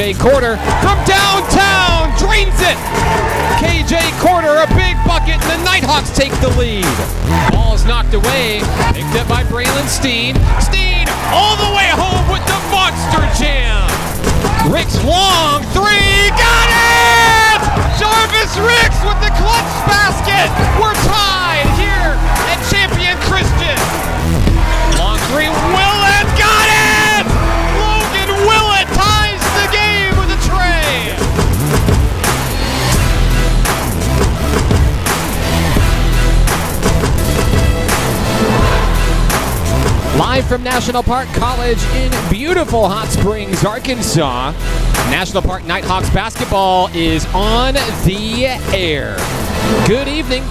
KJ Corder from downtown, drains it. KJ Corder, a big bucket, and the Nighthawks take the lead. Ball is knocked away, picked up by Braylon Steen. Steen all the way home with the monster jam. Ricks long three, got it! Jarvis Ricks with the clutch basket. We're tied here at Champion Christian. Long three, Willett got it! Logan Willett ties the game with a tray. Live from National Park College in beautiful Hot Springs, Arkansas, National Park Nighthawks basketball is on the air. Good evening,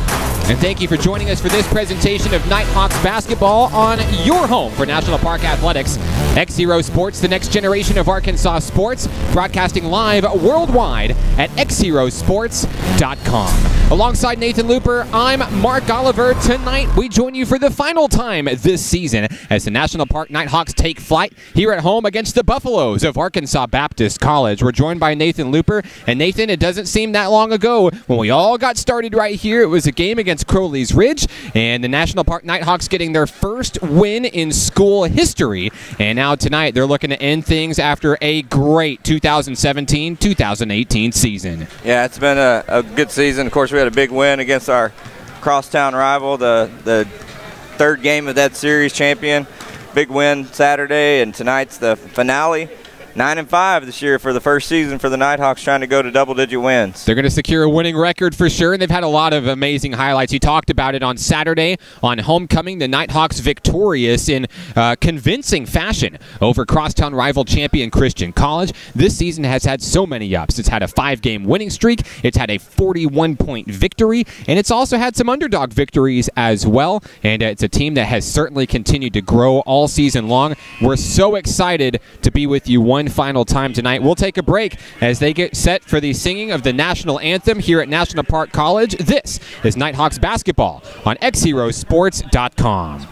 and thank you for joining us for this presentation of Nighthawks basketball on your home for National Park Athletics. XZero Sports, the next generation of Arkansas sports, broadcasting live worldwide at XZeroSports.com. Alongside Nathan Looper, I'm Mark Oliver. Tonight, we join you for the final time this season as the National Park Nighthawks take flight here at home against the Buffaloes of Arkansas Baptist College. We're joined by Nathan Looper. And Nathan, it doesn't seem that long ago when we all got started right here. It was a game against Crowley's Ridge, and the National Park Nighthawks getting their first win in school history. And now tonight, they're looking to end things after a great 2017-2018 season. Yeah, it's been a good season. Of course, we had a big win against our crosstown rival, the third game of that series champion. Big win Saturday, and tonight's the finale. 9-5 this year for the first season for the Nighthawks, trying to go to double-digit wins. They're going to secure a winning record for sure, and they've had a lot of amazing highlights. You talked about it on Saturday on homecoming. The Nighthawks victorious in convincing fashion over crosstown rival champion Christian College. This season has had so many ups. It's had a 5-game winning streak. It's had a 41-point victory, and it's also had some underdog victories as well. And it's a team that has certainly continued to grow all season long. We're so excited to be with you one final time tonight. We'll take a break as they get set for the singing of the national anthem here at National Park College. This is Nighthawks basketball on XZeroSports.com.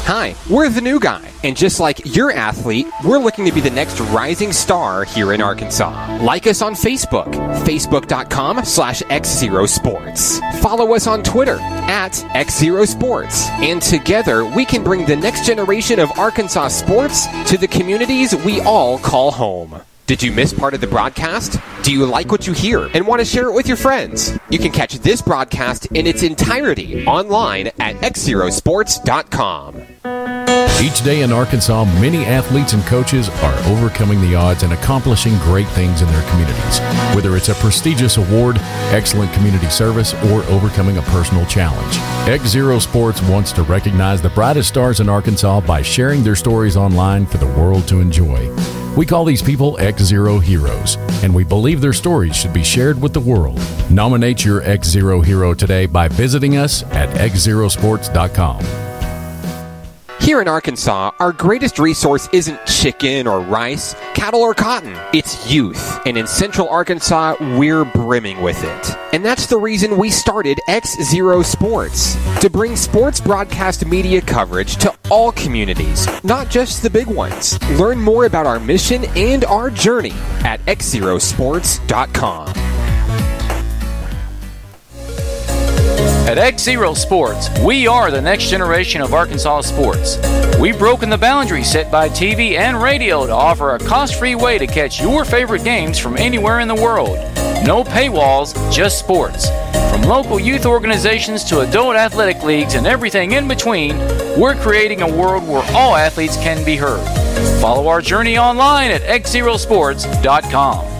Hi, we're the new guy, and just like your athlete, we're looking to be the next rising star here in Arkansas. Like us on Facebook, facebook.com/XZeroSports. Follow us on Twitter @XZeroSports, and together we can bring the next generation of Arkansas sports to the communities we all call home. Did you miss part of the broadcast? Do you like what you hear and want to share it with your friends? You can catch this broadcast in its entirety online at XZeroSports.com. Each day in Arkansas, many athletes and coaches are overcoming the odds and accomplishing great things in their communities. Whether it's a prestigious award, excellent community service, or overcoming a personal challenge. XZero Sports wants to recognize the brightest stars in Arkansas by sharing their stories online for the world to enjoy. We call these people XZero Heroes, and we believe their stories should be shared with the world. Nominate your XZero hero today by visiting us at XZeroSports.com. Here in Arkansas, our greatest resource isn't chicken or rice, cattle or cotton. It's youth. And in Central Arkansas, we're brimming with it. And that's the reason we started XZero Sports, to bring sports broadcast media coverage to all communities, not just the big ones. Learn more about our mission and our journey at XZeroSports.com. At XZero Sports, we are the next generation of Arkansas sports. We've broken the boundaries set by TV and radio to offer a cost-free way to catch your favorite games from anywhere in the world. No paywalls, just sports. From local youth organizations to adult athletic leagues and everything in between, we're creating a world where all athletes can be heard. Follow our journey online at XZeroSports.com.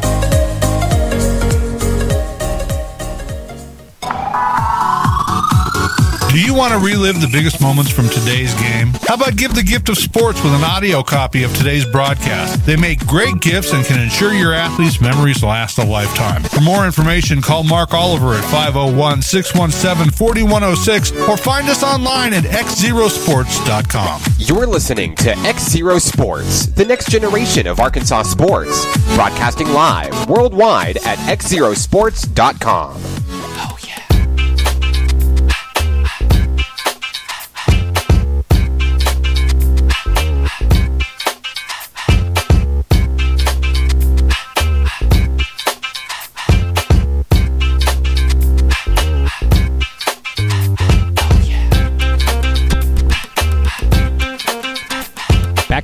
Do you want to relive the biggest moments from today's game? How about give the gift of sports with an audio copy of today's broadcast? They make great gifts and can ensure your athletes' memories last a lifetime. For more information, call Mark Oliver at 501-617-4106 or find us online at XZeroSports.com. You're listening to XZero Sports, the next generation of Arkansas sports, broadcasting live worldwide at XZeroSports.com. Oh, yeah.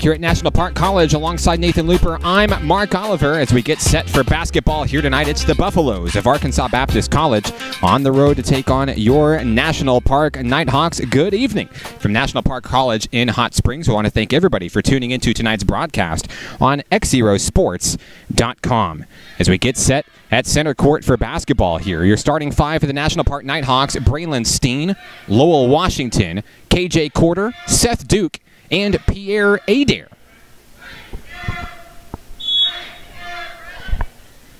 Back here at National Park College alongside Nathan Looper, I'm Mark Oliver as we get set for basketball here tonight. It's the Buffaloes of Arkansas Baptist College on the road to take on your National Park Nighthawks. Good evening from National Park College in Hot Springs. We want to thank everybody for tuning into tonight's broadcast on XZeroSports.com. As we get set at center court for basketball here, your starting five for the National Park Nighthawks: Braylon Steen, Lowell Washington, KJ Corder, Seth Duke, and Pierre Adair.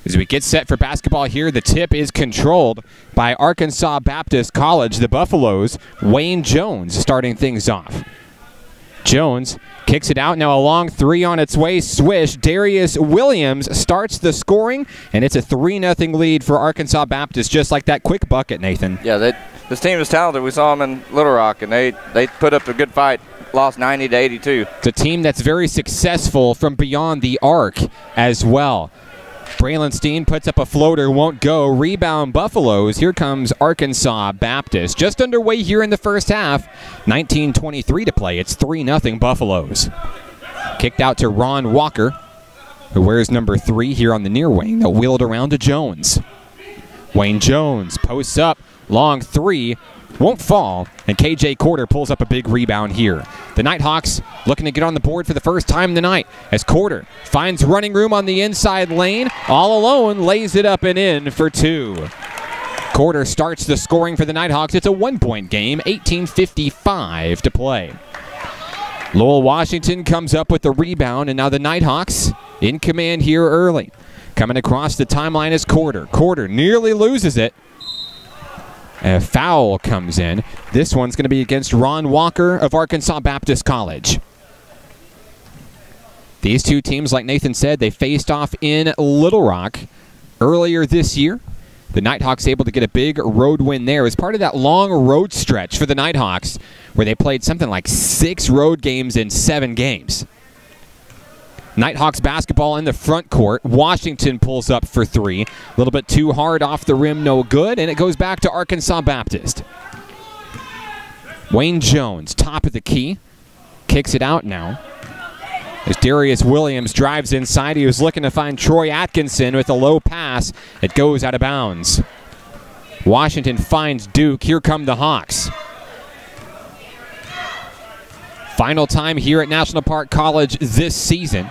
As we get set for basketball here, the tip is controlled by Arkansas Baptist College. The Buffaloes, Wayne Jones starting things off. Jones kicks it out. Now a long three on its way. Swish. Darius Williams starts the scoring, and it's a 3-0 lead for Arkansas Baptist, just like that quick bucket, Nathan. Yeah, this team is talented. We saw them in Little Rock, and they put up a good fight. Lost 90-82. It's a team that's very successful from beyond the arc as well. Braylon Steen puts up a floater, won't go. Rebound Buffaloes. Here comes Arkansas Baptist. Just underway here in the first half. 19:23 to play. It's 3-0 Buffaloes. Kicked out to Ron Walker, who wears number 3 here on the near wing. They'll wheel it around to Jones. Wayne Jones posts up. Long three. Won't fall, and KJ Corder pulls up a big rebound here. The Nighthawks looking to get on the board for the first time tonight as Corder finds running room on the inside lane. All alone, lays it up and in for 2. Corder starts the scoring for the Nighthawks. It's a 1-point game, 18:55 to play. Lowell Washington comes up with the rebound, and now the Nighthawks in command here early. Coming across the timeline is Corder. Corder nearly loses it. A foul comes in. This one's going to be against Ron Walker of Arkansas Baptist College. These two teams, like Nathan said, they faced off in Little Rock earlier this year. The Nighthawks able to get a big road win there as part of that long road stretch for the Nighthawks, where they played something like 6 road games in 7 games. Nighthawks basketball in the front court. Washington pulls up for 3. A little bit too hard off the rim, no good, and it goes back to Arkansas Baptist. Wayne Jones, top of the key, kicks it out now. As Darius Williams drives inside, he was looking to find Troy Atkinson with a low pass. It goes out of bounds. Washington finds Duke. Here come the Hawks. Final time here at National Park College this season.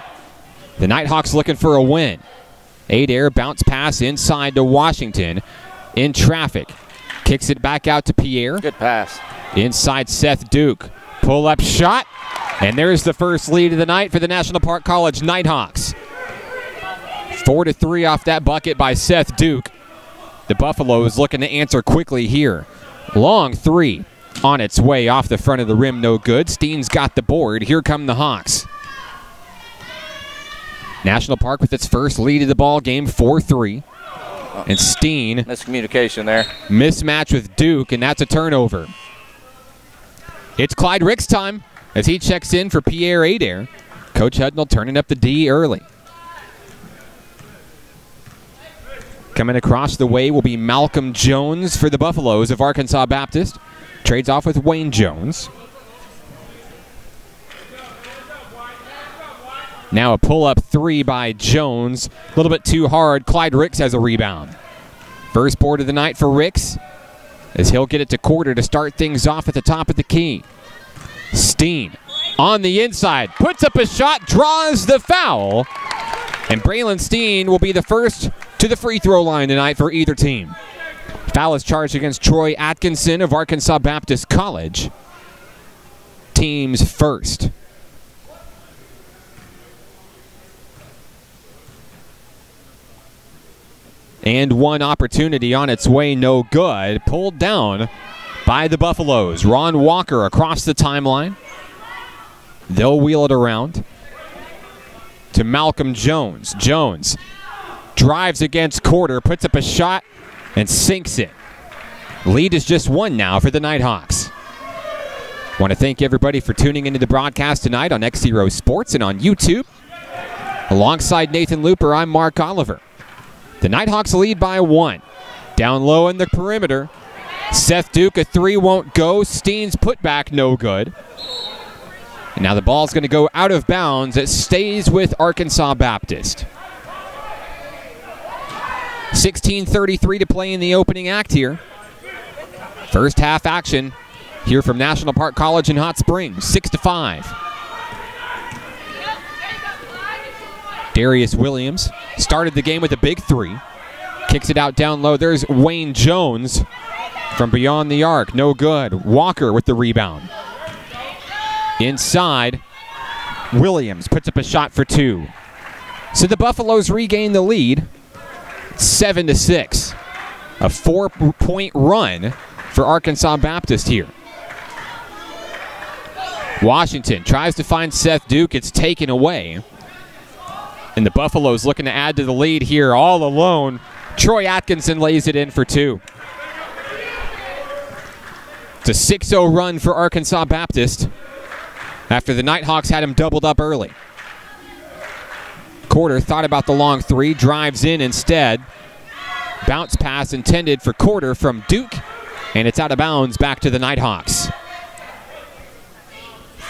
The Nighthawks looking for a win. Adair bounce pass inside to Washington. In traffic. Kicks it back out to Pierre. Good pass. Inside Seth Duke. Pull-up shot. And there's the first lead of the night for the National Park College Nighthawks. 4-3 off that bucket by Seth Duke. The Buffaloes looking to answer quickly here. Long three. On its way off the front of the rim, no good. Steen's got the board. Here come the Hawks. National Park with its first lead of the ball game, 4-3. And Steen. Miscommunication there. Mismatch with Duke, and that's a turnover. It's Clyde Ricks time as he checks in for Pierre Adair. Coach Hudnall turning up the D early. Coming across the way will be Malcolm Jones for the Buffaloes of Arkansas Baptist. Trades off with Wayne Jones. Now a pull-up 3 by Jones. A little bit too hard. Clyde Ricks has a rebound. First board of the night for Ricks, as he'll get it to Corder to start things off at the top of the key. Steen on the inside. Puts up a shot. Draws the foul. And Braylon Steen will be the first to the free throw line tonight for either team. Foul is charged against Troy Atkinson of Arkansas Baptist College. Team's first. And one opportunity on its way, no good. Pulled down by the Buffaloes. Ron Walker across the timeline. They'll wheel it around to Malcolm Jones. Jones drives against Corder, puts up a shot, and sinks it. Lead is just 1 now for the Nighthawks. Want to thank everybody for tuning into the broadcast tonight on XZero Sports and on YouTube. Alongside Nathan Looper, I'm Mark Oliver. The Nighthawks lead by 1. Down low in the perimeter. Seth Duke, a 3 won't go. Steen's putback, no good. And now the ball's going to go out of bounds. It stays with Arkansas Baptist. 16:33 to play in the opening act here. First half action here from National Park College in Hot Springs, 6-5. Darius Williams started the game with a big three. Kicks it out down low. There's Wayne Jones from beyond the arc. No good. Walker with the rebound. Inside, Williams puts up a shot for two. So the Buffaloes regain the lead, 7-6. A 4-point run for Arkansas Baptist here. Washington tries to find Seth Duke. It's taken away. And the Buffaloes looking to add to the lead here all alone. Troy Atkinson lays it in for two. It's a 6-0 run for Arkansas Baptist after the Nighthawks had him doubled up early. Quarter thought about the long three, drives in instead. Bounce pass intended for Quarter from Duke, and it's out of bounds back to the Nighthawks.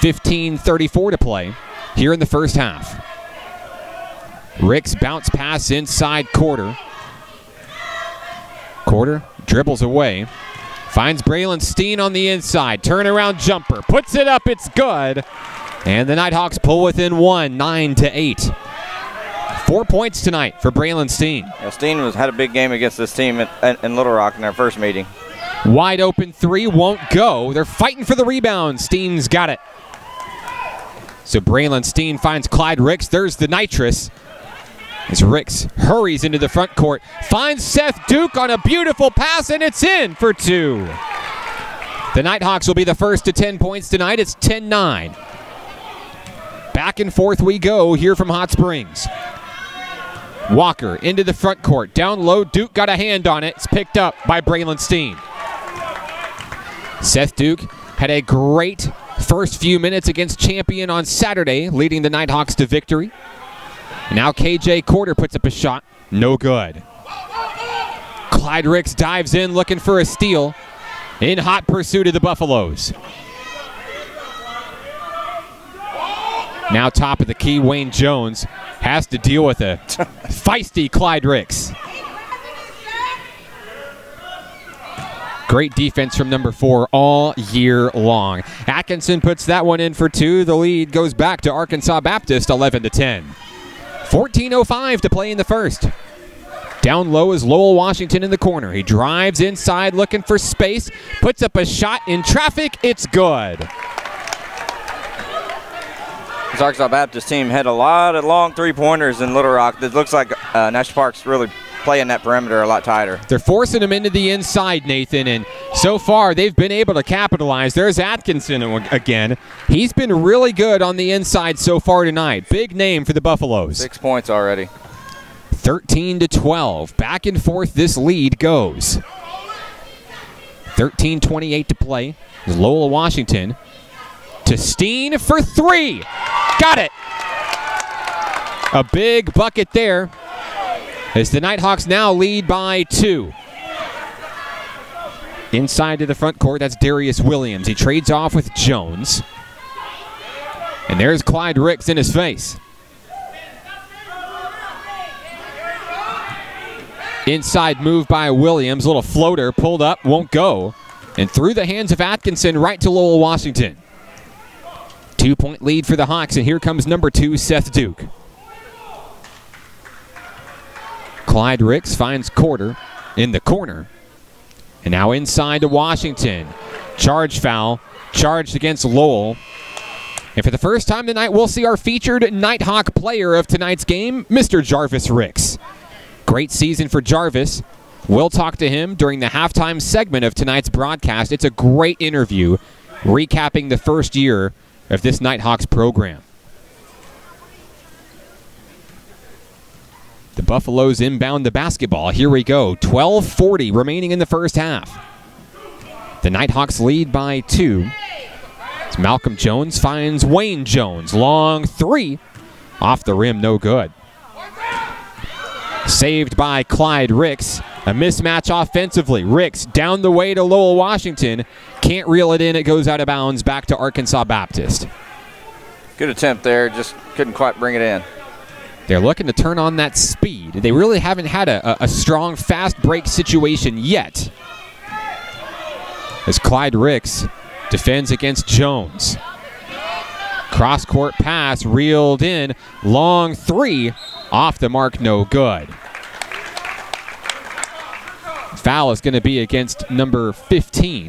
15:34 to play here in the first half. Rick's bounce pass inside Quarter. Quarter dribbles away. Finds Braylon Steen on the inside. Turnaround jumper. Puts it up. It's good. And the Nighthawks pull within one, 9-8. 4 points tonight for Braylon Steen. Yeah, Steen had a big game against this team in Little Rock in our first meeting. Wide open three won't go. They're fighting for the rebound. Steen's got it. So Braylon Steen finds Clyde Ricks. There's the nitrous. As Ricks hurries into the front court, finds Seth Duke on a beautiful pass, and it's in for two. The Nighthawks will be the first to 10 points tonight. It's 10-9. Back and forth we go here from Hot Springs. Walker into the front court. Down low, Duke got a hand on it. It's picked up by Braylon Steen. Seth Duke had a great first few minutes against Champion on Saturday, leading the Nighthawks to victory. Now KJ Quarter puts up a shot. No good. Clyde Ricks dives in looking for a steal in hot pursuit of the Buffaloes. Now top of the key, Wayne Jones has to deal with a feisty Clyde Ricks. Great defense from number 4 all year long. Atkinson puts that one in for two. The lead goes back to Arkansas Baptist, 11-10. 14:05 to play in the first. Down low is Lowell Washington in the corner. He drives inside looking for space, puts up a shot in traffic. It's good. This Arkansas Baptist team had a lot of long three-pointers in Little Rock. It looks like National Park's really playing that perimeter a lot tighter. They're forcing them into the inside, Nathan, and so far they've been able to capitalize. There's Atkinson again. He's been really good on the inside so far tonight. Big name for the Buffaloes. 6 points already. 13-12. Back and forth this lead goes. 13:28 to play. Loyola Washington to Steen for three. Got it. A big bucket there, as the Nighthawks now lead by 2. Inside to the front court, that's Darius Williams. He trades off with Jones. And there's Clyde Ricks in his face. Inside move by Williams. Little floater pulled up, won't go. And through the hands of Atkinson right to Lowell Washington. 2-point lead for the Hawks, and here comes number 2, Seth Duke. Clyde Ricks finds Quarter in the corner. And now inside to Washington. Charge foul. Charged against Lowell. And for the first time tonight, we'll see our featured Nighthawk player of tonight's game, Mr. Jarvis Ricks. Great season for Jarvis. We'll talk to him during the halftime segment of tonight's broadcast. It's a great interview recapping the first year of this Nighthawks program. The Buffaloes inbound the basketball. Here we go. 12:40 remaining in the first half. The Nighthawks lead by 2. As Malcolm Jones finds Wayne Jones. Long three. Off the rim, no good. Saved by Clyde Ricks. A mismatch offensively. Ricks down the way to Lowell Washington. Can't reel it in. It goes out of bounds back to Arkansas Baptist. Good attempt there, just couldn't quite bring it in. They're looking to turn on that speed. They really haven't had a strong fast break situation yet. As Clyde Ricks defends against Jones. Cross-court pass reeled in. Long three. Off the mark, no good. Foul is going to be against number 15.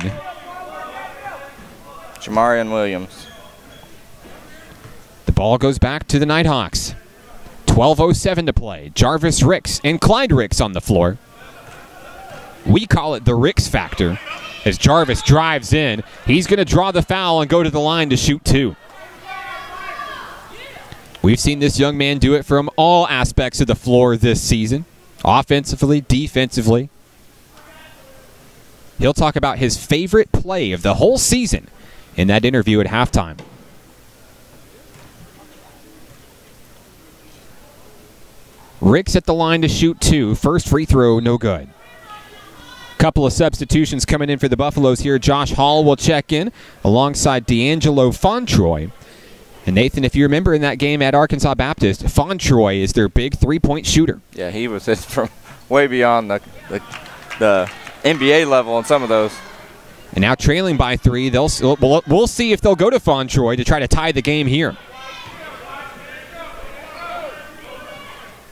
Jamarian Williams. The ball goes back to the Nighthawks. 12:07 to play. Jarvis Ricks and Clyde Ricks on the floor. We call it the Ricks factor. As Jarvis drives in, he's going to draw the foul and go to the line to shoot two. We've seen this young man do it from all aspects of the floor this season. Offensively, defensively. He'll talk about his favorite play of the whole season in that interview at halftime. Ricks at the line to shoot two. First free throw, no good. Couple of substitutions coming in for the Buffaloes here. Josh Hall will check in alongside D'Angelo Fontroy. And Nathan, if you remember in that game at Arkansas Baptist, Fontroy is their big three-point shooter. Yeah, he was from way beyond the NBA level on some of those. And now trailing by three, we'll see if they'll go to Fontroy to try to tie the game here.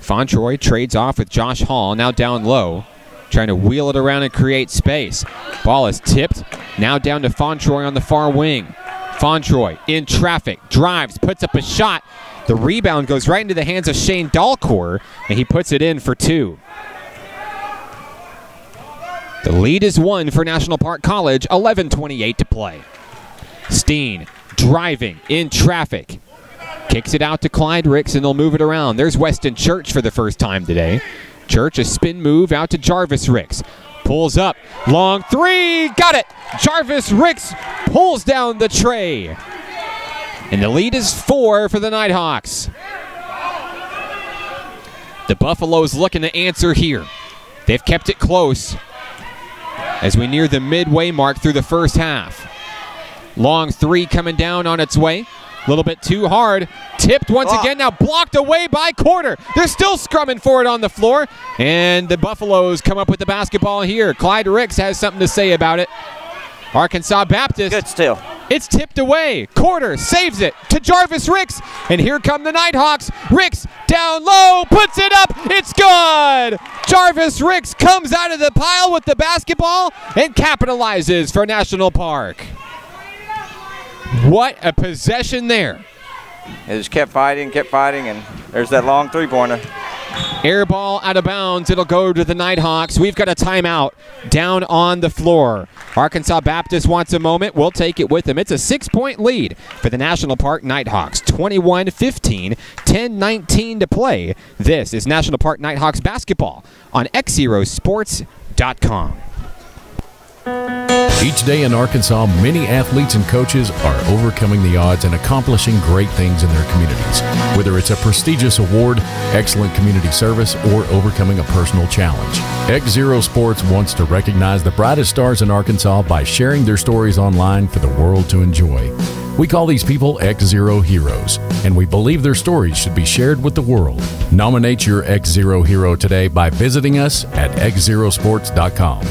Fontroy trades off with Josh Hall, now down low, trying to wheel it around and create space. Ball is tipped, now down to Fontroy on the far wing. Fontroy in traffic, drives, puts up a shot. The rebound goes right into the hands of Shane Dalcour, and he puts it in for two. The lead is one for National Park College, 11:28 to play. Steen driving in traffic. Kicks it out to Clyde Ricks, and they'll move it around. There's Weston Church for the first time today. Church, a spin move out to Jarvis Ricks. Pulls up, long three, got it! Jarvis Ricks pulls down the tray. And the lead is 4 for the Nighthawks. The Buffaloes looking to answer here. They've kept it close as we near the midway mark through the first half. Long three coming down on its way. A little bit too hard. Tipped once again, now blocked away by Corder. They're still scrumming for it on the floor. And the Buffaloes come up with the basketball here. Clyde Ricks has something to say about it. Arkansas Baptist. Good steal. It's tipped away. Corder saves it to Jarvis Ricks. And here come the Nighthawks. Ricks down low, puts it up. It's good. Jarvis Ricks comes out of the pile with the basketball and capitalizes for National Park. What a possession there. They just kept fighting, and there's that long three-pointer. Air ball out of bounds. It'll go to the Nighthawks. We've got a timeout down on the floor. Arkansas Baptist wants a moment. We'll take it with them. It's a 6-point lead for the National Park Nighthawks. 21-15, 10-19 to play. This is National Park Nighthawks basketball on XZeroSports.com. Each day in Arkansas, many athletes and coaches are overcoming the odds and accomplishing great things in their communities. Whether it's a prestigious award, excellent community service, or overcoming a personal challenge. XZero Sports wants to recognize the brightest stars in Arkansas by sharing their stories online for the world to enjoy. We call these people XZero Heroes, and we believe their stories should be shared with the world. Nominate your XZero hero today by visiting us at XZeroSports.com.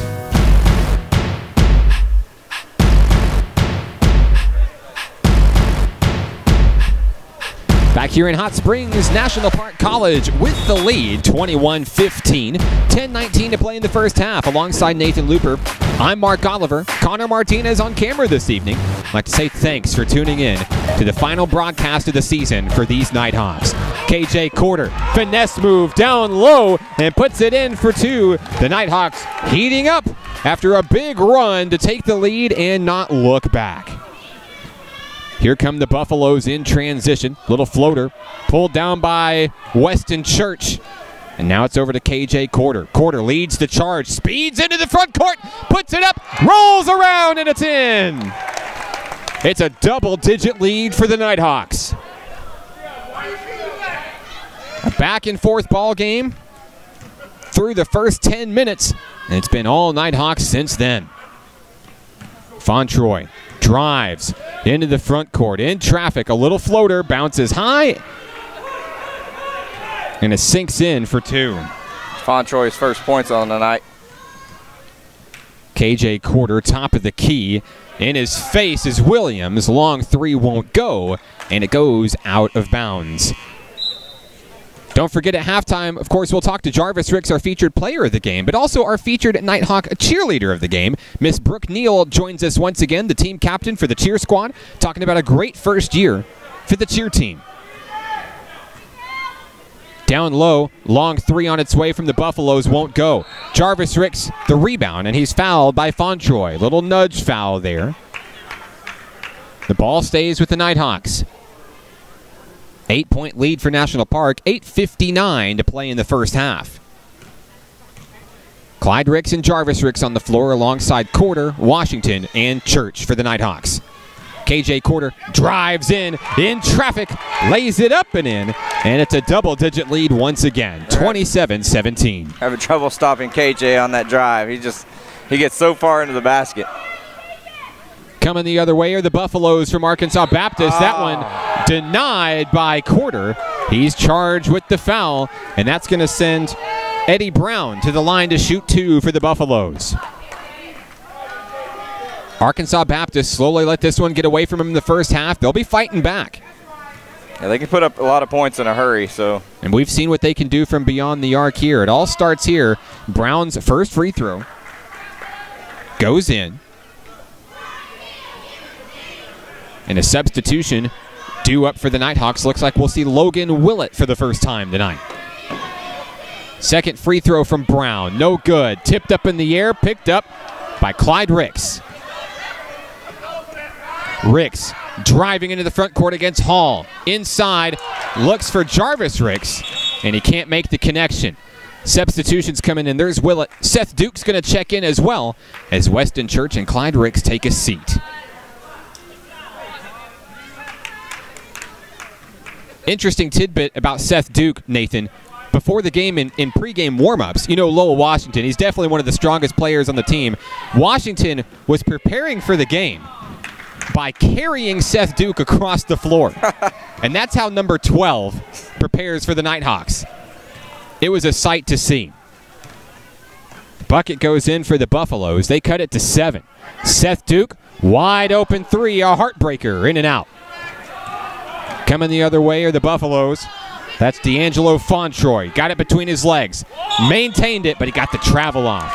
Back here in Hot Springs, National Park College with the lead, 21-15, 10-19 to play in the first half. Alongside Nathan Looper, I'm Mark Oliver. Connor Martinez on camera this evening. I'd like to say thanks for tuning in to the final broadcast of the season for these Nighthawks. KJ Corder, finesse move down low and puts it in for two. The Nighthawks heating up after a big run to take the lead and not look back. Here come the Buffaloes in transition. Little floater pulled down by Weston Church. And now it's over to KJ Corder. Corder leads the charge, speeds into the front court, puts it up, rolls around, and it's in. It's a double-digit lead for the Nighthawks. A back-and-forth ball game through the first 10 minutes, and it's been all Nighthawks since then. Fontroy drives into the front court. In traffic, a little floater, bounces high, and it sinks in for 2. Fontroy's first points on the night. KJ Quarter, top of the key. In his face is Williams. Long 3 won't go, and it goes out of bounds. Don't forget at halftime, of course, we'll talk to Jarvis Ricks, our featured player of the game, but also our featured Nighthawk cheerleader of the game. Miss Brooke Neal joins us once again, the team captain for the cheer squad, talking about a great first year for the cheer team. Down low, long 3 on its way from the Buffaloes, won't go. Jarvis Ricks, the rebound, and he's fouled by Fontroy. Little nudge foul there. The ball stays with the Nighthawks. 8-point lead for National Park, 8:59 to play in the first half. Clyde Ricks and Jarvis Ricks on the floor alongside Quarter, Washington, and Church for the Nighthawks. KJ Quarter drives in traffic, lays it up and in, and it's a double-digit lead once again, 27-17. Having trouble stopping KJ on that drive. He gets so far into the basket. Coming the other way are the Buffaloes from Arkansas Baptist. That one denied by Quarter. He's charged with the foul, and that's going to send Eddie Brown to the line to shoot 2 for the Buffaloes. Arkansas Baptist slowly let this one get away from him in the first half. They'll be fighting back. Yeah, they can put up a lot of points in a hurry. And we've seen what they can do from beyond the arc here. It all starts here. Brown's first free throw goes in. And a substitution due up for the Nighthawks. Looks like we'll see Logan Willett for the first time tonight. Second free throw from Brown. No good. Tipped up in the air. Picked up by Clyde Ricks. Ricks driving into the front court against Hall. Inside. Looks for Jarvis Ricks. And he can't make the connection. Substitutions coming in. There's Willett. Seth Duke's going to check in as well as Weston Church and Clyde Ricks take a seat. Interesting tidbit about Seth Duke, Nathan. Before the game in pregame warm-ups, you know Lowell Washington, he's definitely one of the strongest players on the team. Washington was preparing for the game by carrying Seth Duke across the floor. And that's how number 12 prepares for the Nighthawks. It was a sight to see. Bucket goes in for the Buffaloes. They cut it to 7. Seth Duke, wide open 3, a heartbreaker, in and out. Coming the other way are the Buffaloes. That's D'Angelo Fontroy. Got it between his legs. Maintained it, but he got the travel off.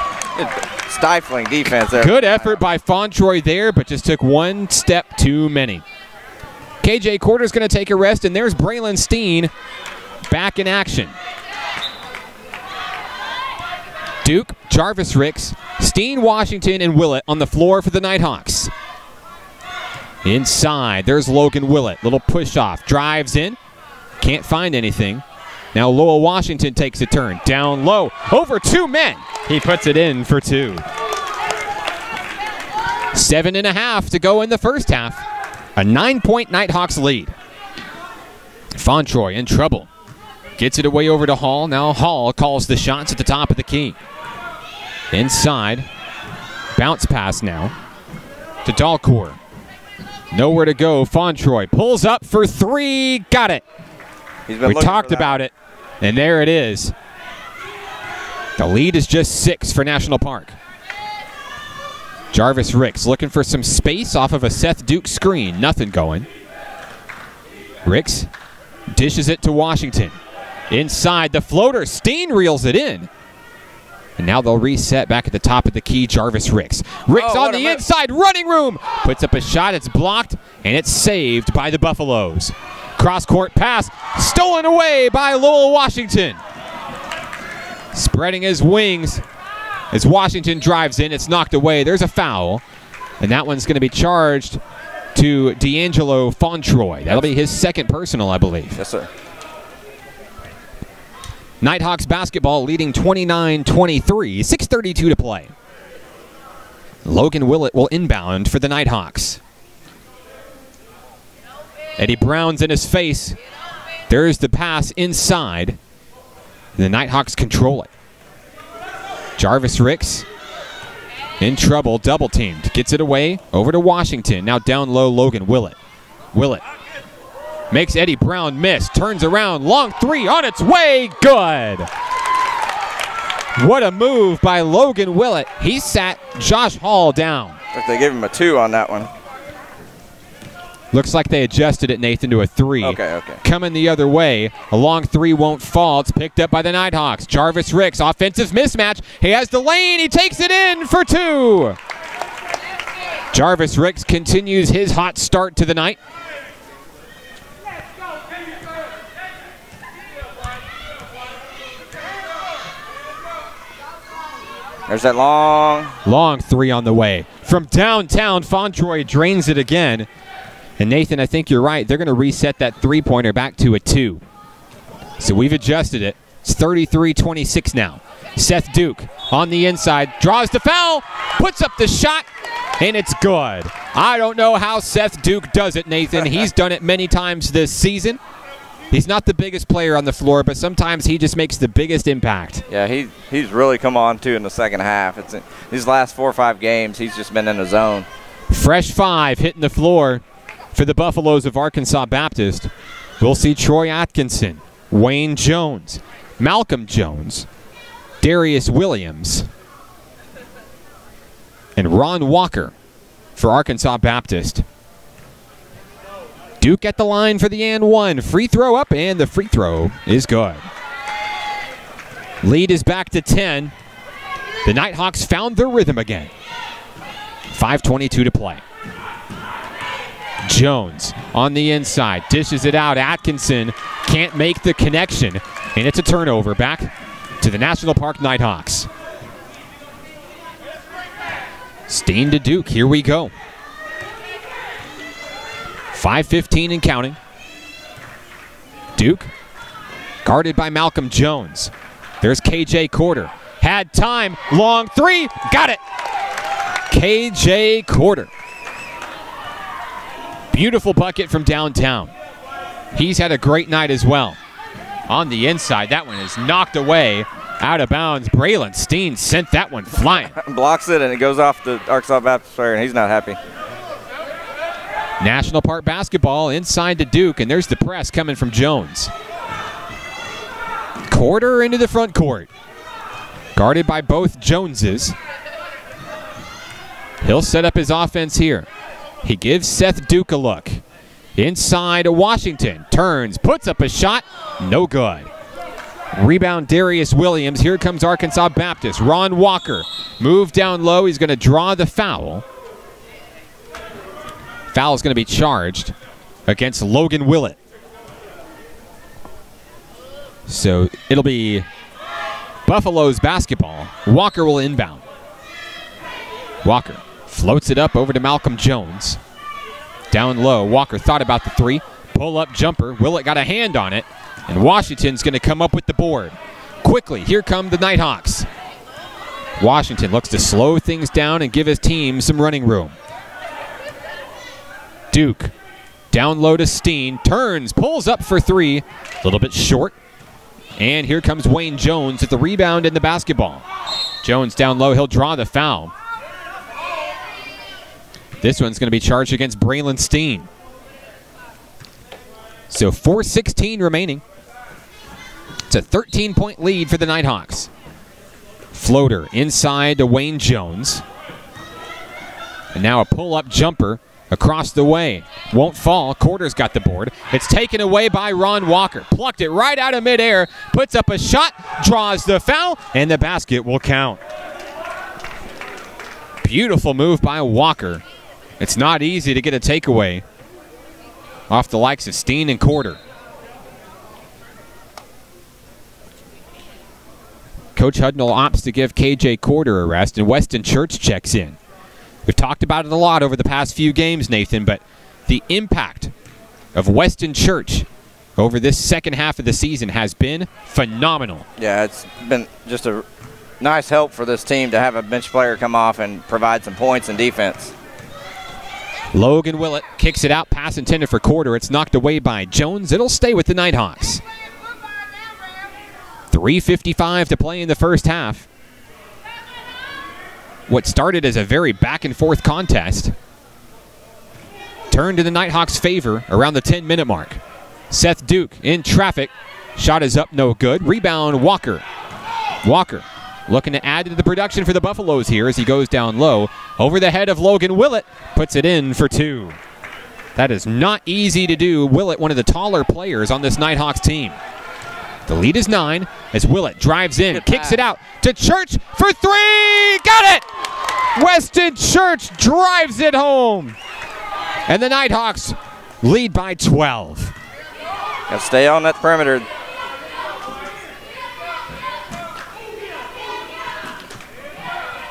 Stifling defense there. Good effort by Fontroy there, but just took one step too many. KJ Quarter's going to take a rest, and there's Braylon Steen back in action. Duke, Jarvis Ricks, Steen, Washington, and Willett on the floor for the Nighthawks. Inside, there's Logan Willett. Little push-off. Drives in. Can't find anything. Now Lowell Washington takes a turn. Down low. Over 2 men. He puts it in for 2. 7.5 to go in the first half. A 9-point Nighthawks lead. Fontroy in trouble. Gets it away over to Hall. Now Hall calls the shots at the top of the key. Inside. Bounce pass now to Dalcourt. Nowhere to go. Fontroy pulls up for 3. Got it. We talked about it, and there it is. The lead is just 6 for National Park. Jarvis Ricks looking for some space off of a Seth Duke screen. Nothing going. Ricks dishes it to Washington. Inside the floater. Steen reels it in. And now they'll reset back at the top of the key. Jarvis Ricks. Ricks on the inside. Running room. Puts up a shot. It's blocked. And it's saved by the Buffaloes. Cross-court pass. Stolen away by Lowell Washington. Spreading his wings as Washington drives in. It's knocked away. There's a foul. And that one's going to be charged to D'Angelo Fontroy. That'll be his second personal, I believe. Yes, sir. Nighthawks basketball leading 29-23, 6:32 to play. Logan Willett will inbound for the Nighthawks. Eddie Brown's in his face. There's the pass inside. The Nighthawks control it. Jarvis Ricks In trouble, double teamed. Gets it away, over to Washington. Now down low, Logan Willett. Willett makes Eddie Brown miss. Turns around, long three on its way, good. What a move by Logan Willett. He sat Josh Hall down. If they gave him a 2 on that one. Looks like they adjusted it, Nathan, to a 3. Okay. Coming the other way. A long 3 won't fall. It's picked up by the Nighthawks. Jarvis Ricks, offensive mismatch. He has the lane. He takes it in for 2. Jarvis Ricks continues his hot start to the night. There's that long 3 on the way. From downtown, Fontroy drains it again. And Nathan, I think you're right. They're going to reset that three-pointer back to a 2. So we've adjusted it. It's 33-26 now. Seth Duke on the inside, draws the foul, puts up the shot, and it's good. I don't know how Seth Duke does it, Nathan. He's done it many times this season. He's not the biggest player on the floor, but sometimes he just makes the biggest impact. Yeah, he's really come on, too, in the second half. These last 4 or 5 games, he's just been in the zone. Fresh 5 hitting the floor for the Buffaloes of Arkansas Baptist. We'll see Troy Atkinson, Wayne Jones, Malcolm Jones, Darius Williams, and Ron Walker for Arkansas Baptist. Duke at the line for the and 1. Free throw up, and the free throw is good. Lead is back to 10. The Nighthawks found their rhythm again. 5:22 to play. Jones on the inside, dishes it out. Atkinson can't make the connection, and it's a turnover back to the National Park Nighthawks. Steen to Duke, here we go. 5:15 and counting. Duke guarded by Malcolm Jones. There's KJ Corder. Had time, long 3, got it. KJ Corder. Beautiful bucket from downtown. He's had a great night as well. On the inside, that one is knocked away, out of bounds. Braylon Steen sent that one flying. Blocks it, and it goes off the Arkansas Baptist player, and he's not happy. National Park basketball inside to Duke, and there's the press coming from Jones. Corder into the front court. Guarded by both Joneses. He'll set up his offense here. He gives Seth Duke a look. Inside Washington. Turns, puts up a shot. No good. Rebound Darius Williams. Here comes Arkansas Baptist. Ron Walker. Move down low. He's going to draw the foul. Foul is going to be charged against Logan Willett. So it'll be Buffalo's basketball. Walker will inbound. Walker floats it up over to Malcolm Jones. Down low, Walker thought about the 3. Pull-up jumper. Willett got a hand on it. And Washington's going to come up with the board. Quickly, here come the Nighthawks. Washington looks to slow things down and give his team some running room. Duke down low to Steen. Turns, pulls up for 3. A little bit short. And here comes Wayne Jones at the rebound in the basketball. Jones down low. He'll draw the foul. This one's going to be charged against Braylon Steen. So 4:16 remaining. It's a 13-point lead for the Nighthawks. Floater inside to Wayne Jones. And now a pull-up jumper across the way. Won't fall. Corder's got the board. It's taken away by Ron Walker. Plucked it right out of midair. Puts up a shot. Draws the foul. And the basket will count. Beautiful move by Walker. It's not easy to get a takeaway off the likes of Steen and Corder. Coach Hudnall opts to give KJ Corder a rest, and Weston Church checks in. We've talked about it a lot over the past few games, Nathan, but the impact of Weston Church over this second half of the season has been phenomenal. Yeah, it's been just a nice help for this team to have a bench player come off and provide some points and defense. Logan Willett kicks it out, pass intended for Corder. It's knocked away by Jones. It'll stay with the Nighthawks. 3:55 to play in the first half. what started as a very back-and-forth contest turned in the Nighthawks' favor around the 10-minute mark. Seth Duke in traffic. Shot is up, no good. Rebound, Walker. Walker looking to add to the production for the Buffaloes here as he goes down low. Over the head of Logan Willett, puts it in for 2. That is not easy to do. Willett, one of the taller players on this Nighthawks team. The lead is 9 as Willett drives in, kicks it out to Church for 3. Got it! Weston Church drives it home. And the Nighthawks lead by 12. Got to stay on that perimeter.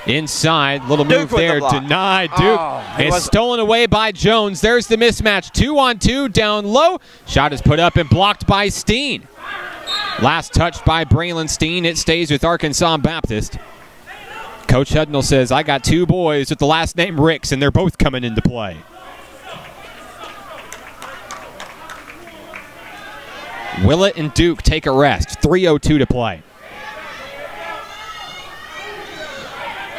Inside, little move there, denied. Duke is stolen away by Jones. There's the mismatch, 2-on-2, down low. Shot is put up and blocked by Steen. Last touched by Braylon Steen. It stays with Arkansas Baptist. Coach Hudnall says, I got 2 boys with the last name Ricks, and they're both coming into play. Willett and Duke take a rest. 3:02 to play.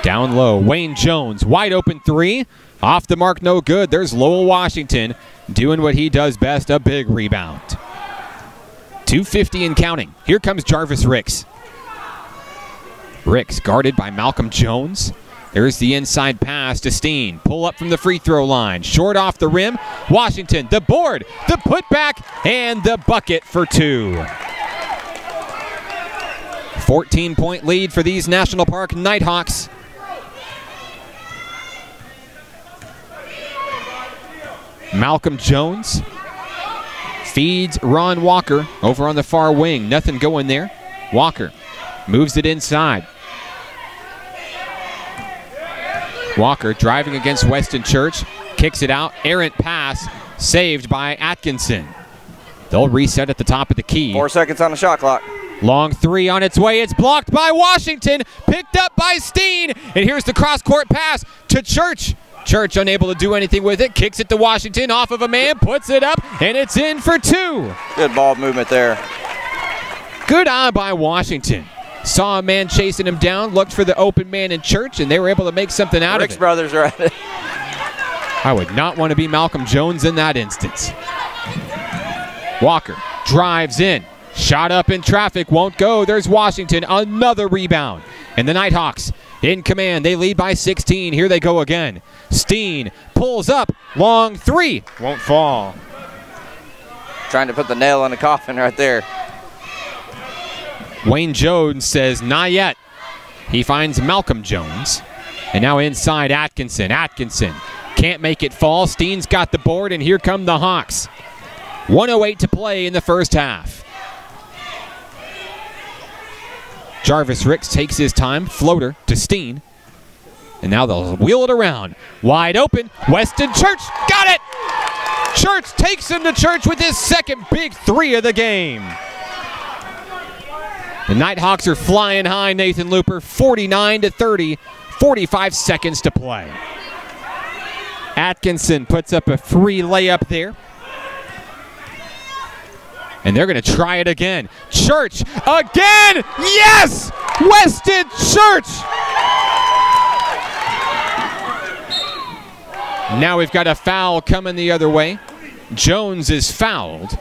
Down low, Wayne Jones, wide open 3. Off the mark, no good. There's Lowell Washington doing what he does best, a big rebound. 2:50 and counting. Here comes Jarvis Ricks. Ricks guarded by Malcolm Jones. There's the inside pass to Steen. Pull up from the free throw line. Short off the rim. Washington, the board, the putback, and the bucket for 2. 14-point lead for these National Park Nighthawks. Malcolm Jones feeds Ron Walker over on the far wing. Nothing going there. Walker moves it inside. Walker driving against Weston Church. Kicks it out. Errant pass saved by Atkinson. They'll reset at the top of the key. 4 seconds on the shot clock. Long 3 on its way. It's blocked by Washington. Picked up by Steen. And here's the cross-court pass to Church. Church unable to do anything with it. Kicks it to Washington off of a man. Puts it up. And it's in for 2. Good ball movement there. Good eye by Washington. Saw a man chasing him down. Looked for the open man in Church. And they were able to make something out of it. Rick's brothers are at it. I would not want to be Malcolm Jones in that instance. Walker drives in. Shot up in traffic. Won't go. There's Washington. Another rebound. And the Nighthawks in command. They lead by 16. Here they go again. Steen pulls up. Long 3. Won't fall. Trying to put the nail in the coffin right there. Wayne Jones says, not yet. He finds Malcolm Jones. And now inside Atkinson. Atkinson can't make it fall. Steen's got the board, and here come the Hawks. 1:08 to play in the first half. Jarvis Ricks takes his time. Floater to Steen. And now they'll wheel it around. Wide open. Weston Church got it! Church takes him to Church with his second big 3 of the game. The Nighthawks are flying high, Nathan Looper. 49-30. 45 seconds to play. Atkinson puts up a free layup there. And they're going to try it again. Church again! Yes! Weston Church! Now we've got a foul coming the other way. Jones is fouled.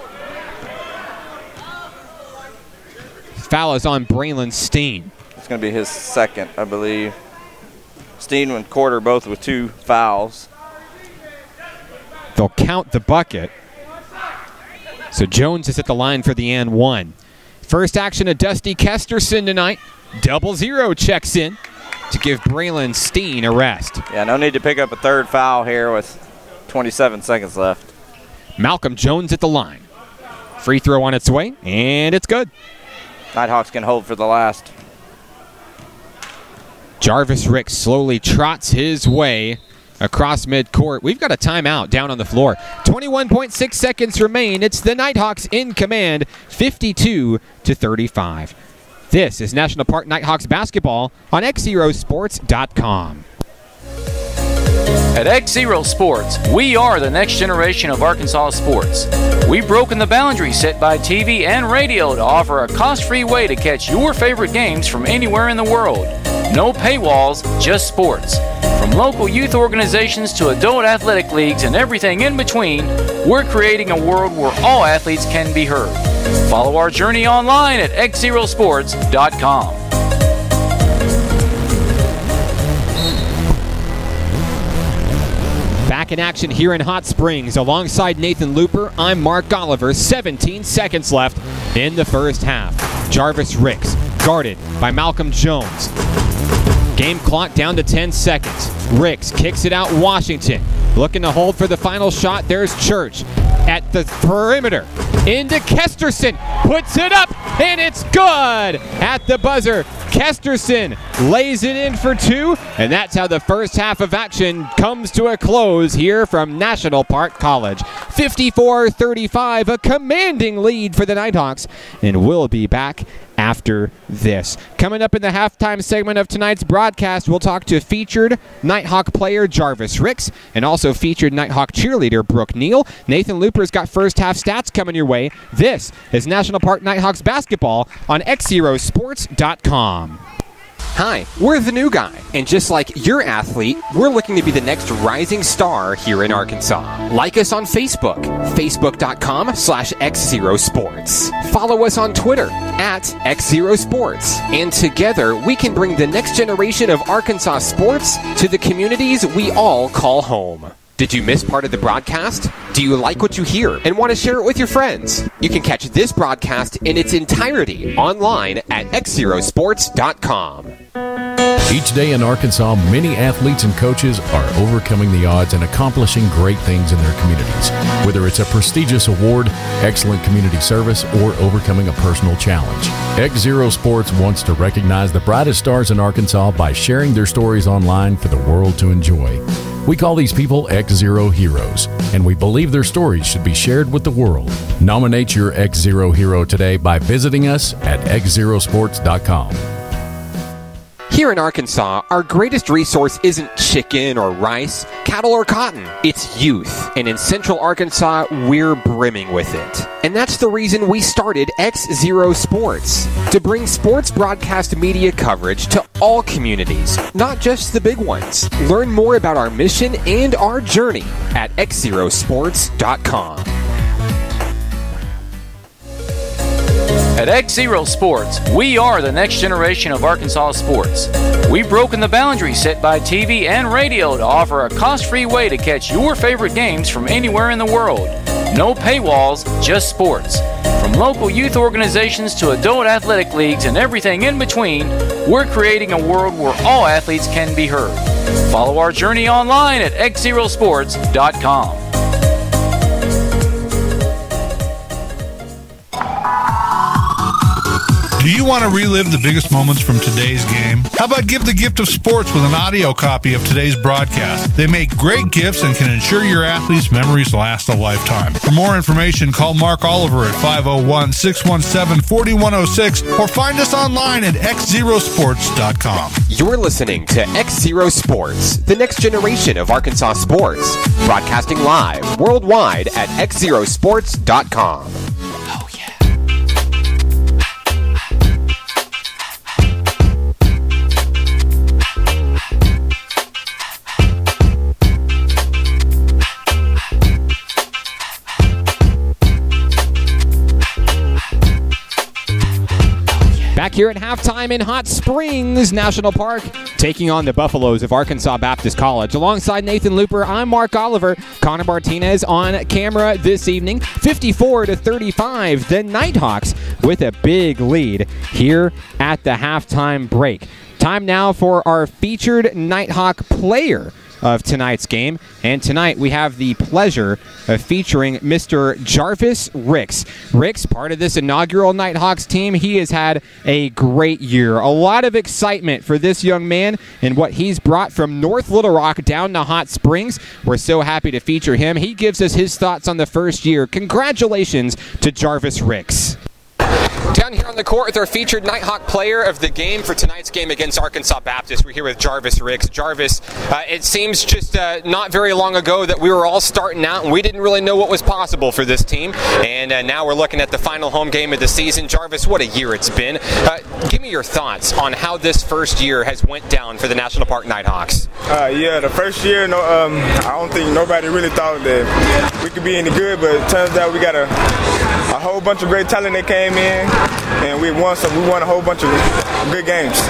Foul is on Braylon Steen. It's going to be his second, I believe. Steen and Quarter both with 2 fouls. They'll count the bucket. So Jones is at the line for the and 1. First action of Dusty Kesterson tonight. 0-0 checks in to give Braylon Steen a rest. Yeah, no need to pick up a 3rd foul here with 27 seconds left. Malcolm Jones at the line. Free throw on its way, and it's good. Nighthawks can hold for the last. Jarvis Ricks slowly trots his way across midcourt. We've got a timeout down on the floor. 21.6 seconds remain. It's the Nighthawks in command, 52-35. This is National Park Nighthawks basketball on XZeroSports.com. At XZero Sports, we are the next generation of Arkansas sports. We've broken the boundaries set by TV and radio to offer a cost-free way to catch your favorite games from anywhere in the world. No paywalls, just sports. From local youth organizations to adult athletic leagues and everything in between, we're creating a world where all athletes can be heard. Follow our journey online at XZeroSports.com. Back in action here in Hot Springs. Alongside Nathan Looper, I'm Mark Oliver. 17 seconds left in the first half. Jarvis Ricks guarded by Malcolm Jones. Game clock down to 10 seconds. Ricks kicks it out Washington. Looking to hold for the final shot. There's Church at the perimeter. Into Kesterson. Puts it up, and it's good at the buzzer. Kesterson lays it in for two, and that's how the first half of action comes to a close here from National Park College. 54-35, a commanding lead for the Nighthawks, and we'll be back after this. Coming up in the halftime segment of tonight's broadcast, we'll talk to featured Nighthawk player Jarvis Ricks and also featured Nighthawk cheerleader Brooke Neal. Nathan Looper's got first half stats coming your way. This is National Park Nighthawks basketball on XZeroSports.com. Hi, we're the new guy, and just like your athlete, we're looking to be the next rising star here in Arkansas. Like us on Facebook, facebook.com/XZeroSports. Follow us on Twitter @XZeroSports, and together we can bring the next generation of Arkansas sports to the communities we all call home. Did you miss part of the broadcast? Do you like what you hear and want to share it with your friends? You can catch this broadcast in its entirety online at XZeroSports.com. Each day in Arkansas, many athletes and coaches are overcoming the odds and accomplishing great things in their communities. Whether it's a prestigious award, excellent community service, or overcoming a personal challenge. XZero Sports wants to recognize the brightest stars in Arkansas by sharing their stories online for the world to enjoy. We call these people XZero Heroes, and we believe their stories should be shared with the world. Nominate your XZero hero today by visiting us at XZeroSports.com. Here in Arkansas, our greatest resource isn't chicken or rice, cattle or cotton. It's youth. And in Central Arkansas, we're brimming with it. And that's the reason we started XZero Sports, to bring sports broadcast media coverage to all communities, not just the big ones. Learn more about our mission and our journey at XZeroSports.com. At XZero Sports, we are the next generation of Arkansas sports. We've broken the boundaries set by TV and radio to offer a cost-free way to catch your favorite games from anywhere in the world. No paywalls, just sports. From local youth organizations to adult athletic leagues and everything in between, we're creating a world where all athletes can be heard. Follow our journey online at XZeroSports.com. Do you want to relive the biggest moments from today's game? How about give the gift of sports with an audio copy of today's broadcast? They make great gifts and can ensure your athletes' memories last a lifetime. For more information, call Mark Oliver at 501-617-4106 or find us online at XZeroSports.com. You're listening to XZero Sports, the next generation of Arkansas sports. Broadcasting live worldwide at XZeroSports.com. Back here at halftime in Hot Springs National Park, taking on the Buffaloes of Arkansas Baptist College. Alongside Nathan Looper, I'm Mark Oliver. Connor Martinez on camera this evening. 54-35, the Nighthawks with a big lead here at the halftime break. Time now for our featured Nighthawk player of tonight's game. And tonight we have the pleasure of featuring Mr. Jarvis Ricks. Ricks, part of this inaugural Nighthawks team. He has had a great year. A lot of excitement for this young man and what he's brought from North Little Rock down to Hot Springs. We're so happy to feature him. He gives us his thoughts on the first year. Congratulations to Jarvis Ricks. Down here on the court with our featured Nighthawk player of the game for tonight's game against Arkansas Baptist. We're here with Jarvis Ricks. Jarvis, it seems just not very long ago that we were all starting out and we didn't really know what was possible for this team. And now we're looking at the final home game of the season. Jarvis, what a year it's been. Give me your thoughts on how this first year has went down for the National Park Nighthawks. Yeah, the first year, I don't think nobody really thought that we could be any good, but it turns out we got a whole bunch of great talent that came in, and we won a whole bunch of good games.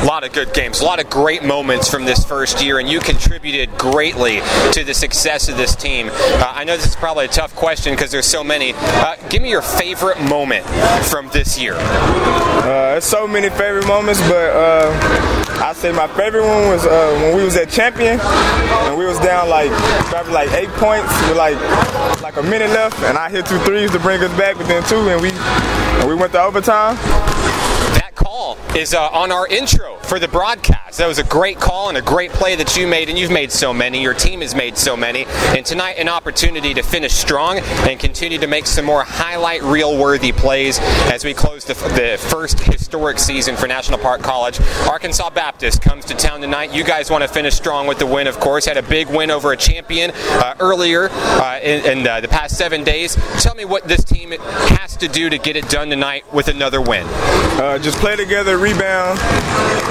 A lot of good games, a lot of great moments from this first year, and you contributed greatly to the success of this team. I know this is probably a tough question because there's so many. Give me your favorite moment from this year. There's so many favorite moments, but I'd say my favorite one was when we was at Champion, and we was down probably 8 points with like a minute left, and I hit 2 threes to bring us back within 2, and we went to overtime. That call is on our intro for the broadcast. That was a great call and a great play that you made, and you've made so many. Your team has made so many. And tonight, an opportunity to finish strong and continue to make some more highlight reel-worthy plays as we close the first historic season for National Park College. Arkansas Baptist comes to town tonight. You guys want to finish strong with the win, of course. Had a big win over a champion earlier in the past 7 days. Tell me what this team has to do to get it done tonight with another win. Just play together, rebound,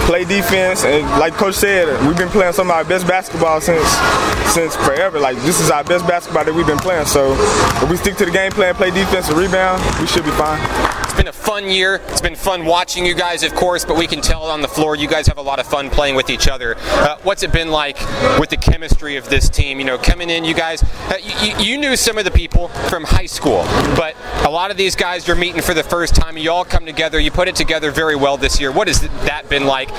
play defense, and like Coach said, we've been playing some of our best basketball since forever. This is our best basketball that we've been playing. So if we stick to the game plan, play defense and rebound, we should be fine. It's been a fun year. It's been fun watching you guys, of course, but we can tell on the floor you guys have a lot of fun playing with each other. What's it been like with the chemistry of this team? You know, coming in, you guys, you knew some of the people from high school, but a lot of these guys you're meeting for the first time. You all come together. You put it together very well this year. What has that been like,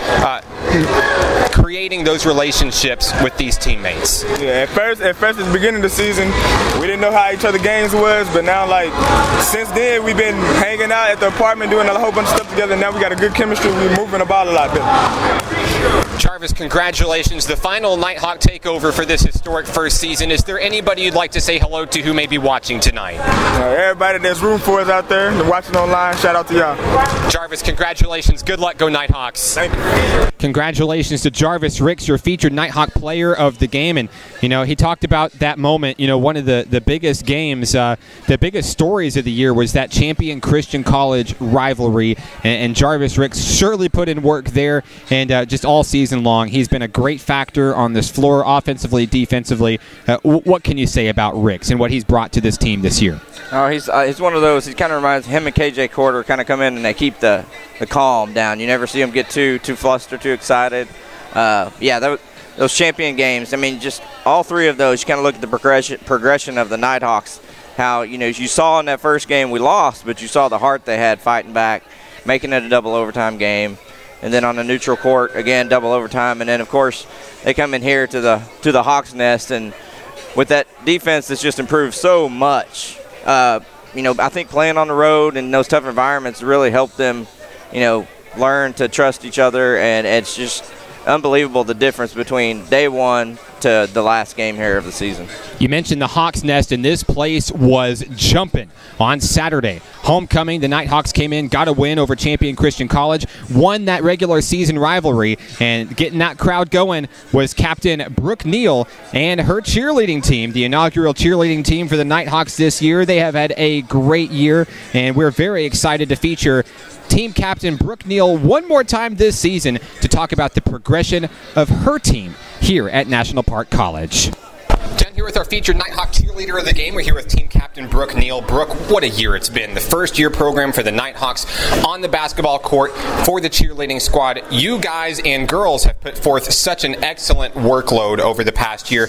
creating those relationships with these teammates? Yeah, at first at the beginning of the season, we didn't know how each other games was, but now since then we've been hanging out at the apartment doing a whole bunch of stuff together. Now we got a good chemistry. We're moving the ball a lot better. Jarvis, congratulations. The final Nighthawk takeover for this historic first season. Is there anybody you'd like to say hello to who may be watching tonight? Everybody that's rooting for us out there and watching online, shout out to y'all. Jarvis, congratulations. Good luck. Go Nighthawks. Thank you. Congratulations to Jarvis Ricks, your featured Nighthawk player of the game. And, you know, he talked about that moment. You know, one of the biggest games, the biggest stories of the year was that Champion Christian College rivalry. And Jarvis Ricks surely put in work there, and just all season long. He's been a great factor on this floor, offensively, defensively. What can you say about Ricks and what he's brought to this team this year? Oh, he's one of those. He kind of reminds him and KJ Corder kind of come in and they keep the calm down. You never see him get too flustered, too excited. Yeah, those champion games. I mean, just all three of those. You kind of look at the progression of the Nighthawks. How, you know, you saw in that first game we lost, but you saw the heart they had fighting back, making it a double overtime game. And then on the neutral court, again, double overtime. And then, of course, they come in here to the Hawks' Nest. And with that defense that's just improved so much, you know, I think playing on the road in those tough environments really helped them, you know, learn to trust each other. And it's just unbelievable the difference between day one to the last game here of the season. You mentioned the Hawks' Nest, and this place was jumping on Saturday. Homecoming, the Nighthawks came in, got a win over Champion Christian College, won that regular season rivalry, and getting that crowd going was Captain Brooke Neal and her cheerleading team, the inaugural cheerleading team for the Nighthawks this year. They have had a great year, and we're very excited to feature team captain Brooke Neal one more time this season to talk about the progression of her team here at National Park College. Down here with our featured Nighthawk cheerleader of the game, we're here with team captain Brooke Neal. Brooke, what a year it's been. The first year program for the Nighthawks on the basketball court for the cheerleading squad. You guys and girls have put forth such an excellent workload over the past year.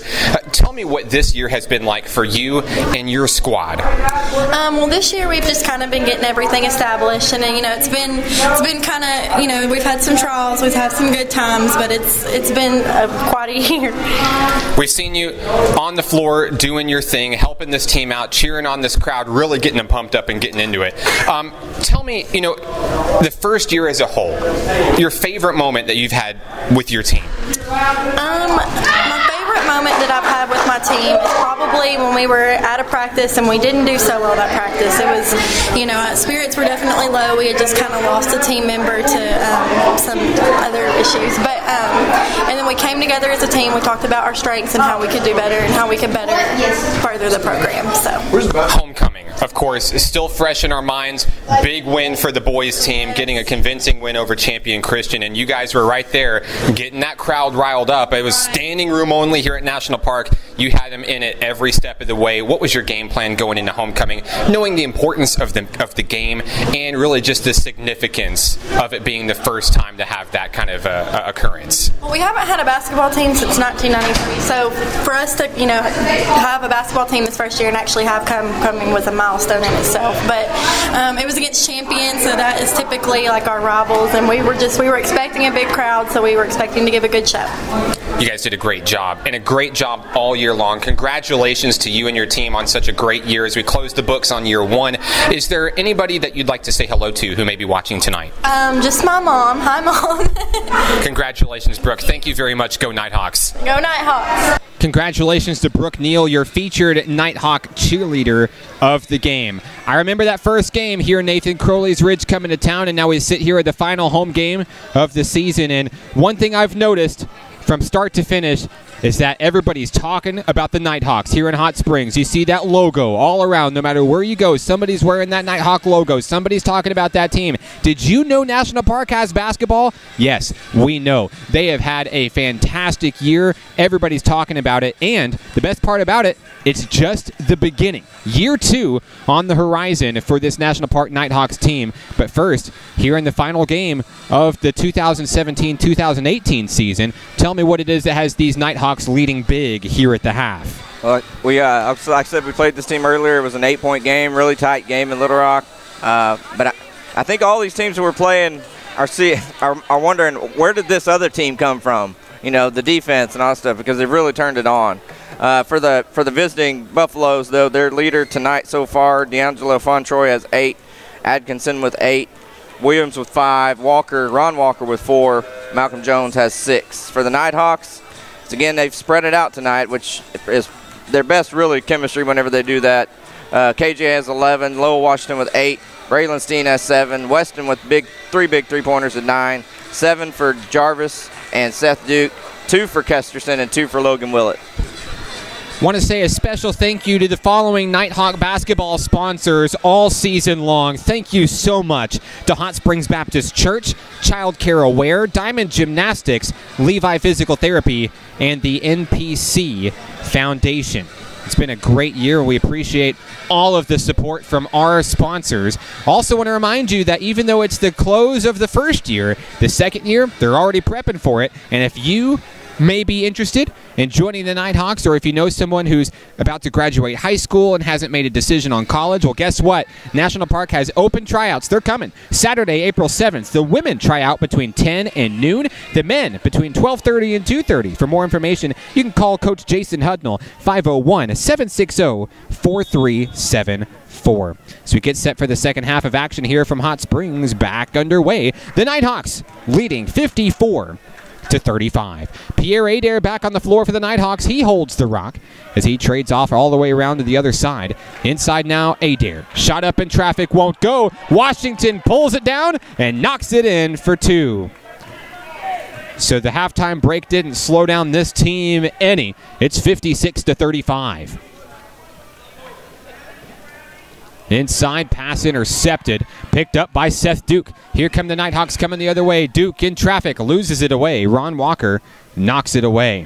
Tell me what this year has been like for you and your squad. Well, this year we've just kind of been getting everything established, and you know, it's been kind of, you know, we've had some trials, we've had some good times, but it's been quite a year. We've seen you on the floor doing your thing, helping this team out, cheering on this crowd, really getting them pumped up and getting into it. Tell me, you know, the first year as a whole, your favorite moment that you've had with your team. My favorite moment that I've had with my team is probably when we were out of practice and we didn't do so well that practice. It was, spirits were definitely low. We had just kind of lost a team member to some other issues. But and then we came together as a team. We talked about our strengths and how we could do better and how we could better further the program. So Homecoming, of course, is still fresh in our minds. Big win for the boys team, getting a convincing win over Champion Christian, and you guys were right there getting that crowd riled up. It was standing room only here at National Park. You had them in it every step of the way. What was your game plan going into homecoming, knowing the importance of the game and really just the significance of it being the first time to have that kind of occurrence? Well, we haven't had a basketball team since 1993, so for us to have a basketball team this first year and actually have homecoming was a milestone in itself. But it was against Champion, so that is typically like our rivals, and we were expecting a big crowd, so we were expecting to give a good show. You guys did a great job, and a great job all year long. Congratulations to you and your team on such a great year as we close the books on year one. Is there anybody that you'd like to say hello to who may be watching tonight? Just my mom. Hi, Mom. Congratulations, Brooke. Thank you very much. Go Nighthawks. Go Nighthawks. Congratulations to Brooke Neal, your featured Nighthawk cheerleader of the game. I remember that first game here in Nathan Crowley's Ridge coming to town, and now we sit here at the final home game of the season. And one thing I've noticed from start to finish is that everybody's talking about the Nighthawks here in Hot Springs. You see that logo all around. No matter where you go, somebody's wearing that Nighthawk logo. Somebody's talking about that team. Did you know National Park has basketball? Yes, we know. They have had a fantastic year. Everybody's talking about it. And the best part about it, it's just the beginning. Year two on the horizon for this National Park Nighthawks team. But first, here in the final game of the 2017-2018 season, tell me what it is that has these Nighthawks leading big here at the half. Well, like I said, we played this team earlier. It was an 8-point game, really tight game in Little Rock. But I think all these teams that we're playing are wondering, where did this other team come from? The defense and all that stuff, because they've really turned it on. For the visiting Buffaloes, though, their leader tonight so far, D'Angelo Fontroy, has 8, Atkinson with 8, Williams with 5, Ron Walker with 4, Malcolm Jones has 6. For the Nighthawks, again, they've spread it out tonight, which is their best, really, chemistry whenever they do that. KJ has 11, Lowell Washington with 8, Braylon Steen has 7, Weston with three big three-pointers at 9, 7 for Jarvis and Seth Duke, 2 for Kesterson, and 2 for Logan Willett. Want to say a special thank you to the following Nighthawk basketball sponsors all season long. Thank you so much to Hot Springs Baptist Church, Child Care Aware, Diamond Gymnastics, Levi Physical Therapy, and the NPC Foundation. It's been a great year. We appreciate all of the support from our sponsors. Also want to remind you that even though it's the close of the first year, the second year, they're already prepping for it. And if you may be interested in joining the Nighthawks, or if you know someone who's about to graduate high school and hasn't made a decision on college, well, guess what? National Park has open tryouts. They're coming Saturday, April 7th. The women try out between 10 and noon. The men between 12:30 and 2:30. For more information, you can call Coach Jason Hudnall, 501-760-4374. So we get set for the second half of action here from Hot Springs, back underway. The Nighthawks leading 54-35. Pierre Adair back on the floor for the Nighthawks. He holds the rock as he trades off all the way around to the other side. Inside now, Adair. Shot up in traffic, won't go. Washington pulls it down and knocks it in for 2. So the halftime break didn't slow down this team any. It's 56-35. Inside, pass intercepted, picked up by Seth Duke. Here come the Nighthawks coming the other way. Duke in traffic, loses it away. Ron Walker knocks it away.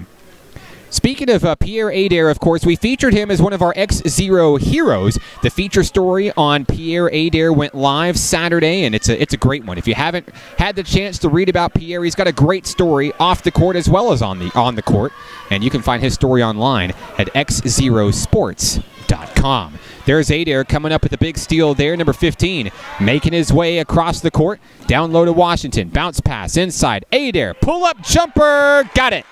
Speaking of Pierre Adair, of course, we featured him as one of our XZero heroes. The feature story on Pierre Adair went live Saturday, and it's a great one. If you haven't had the chance to read about Pierre, he's got a great story off the court as well as on the court, and you can find his story online at XZeroSports.com. There's Adair coming up with a big steal there, number 15, making his way across the court. Down low to Washington, bounce pass inside. Adair, pull-up jumper, got it.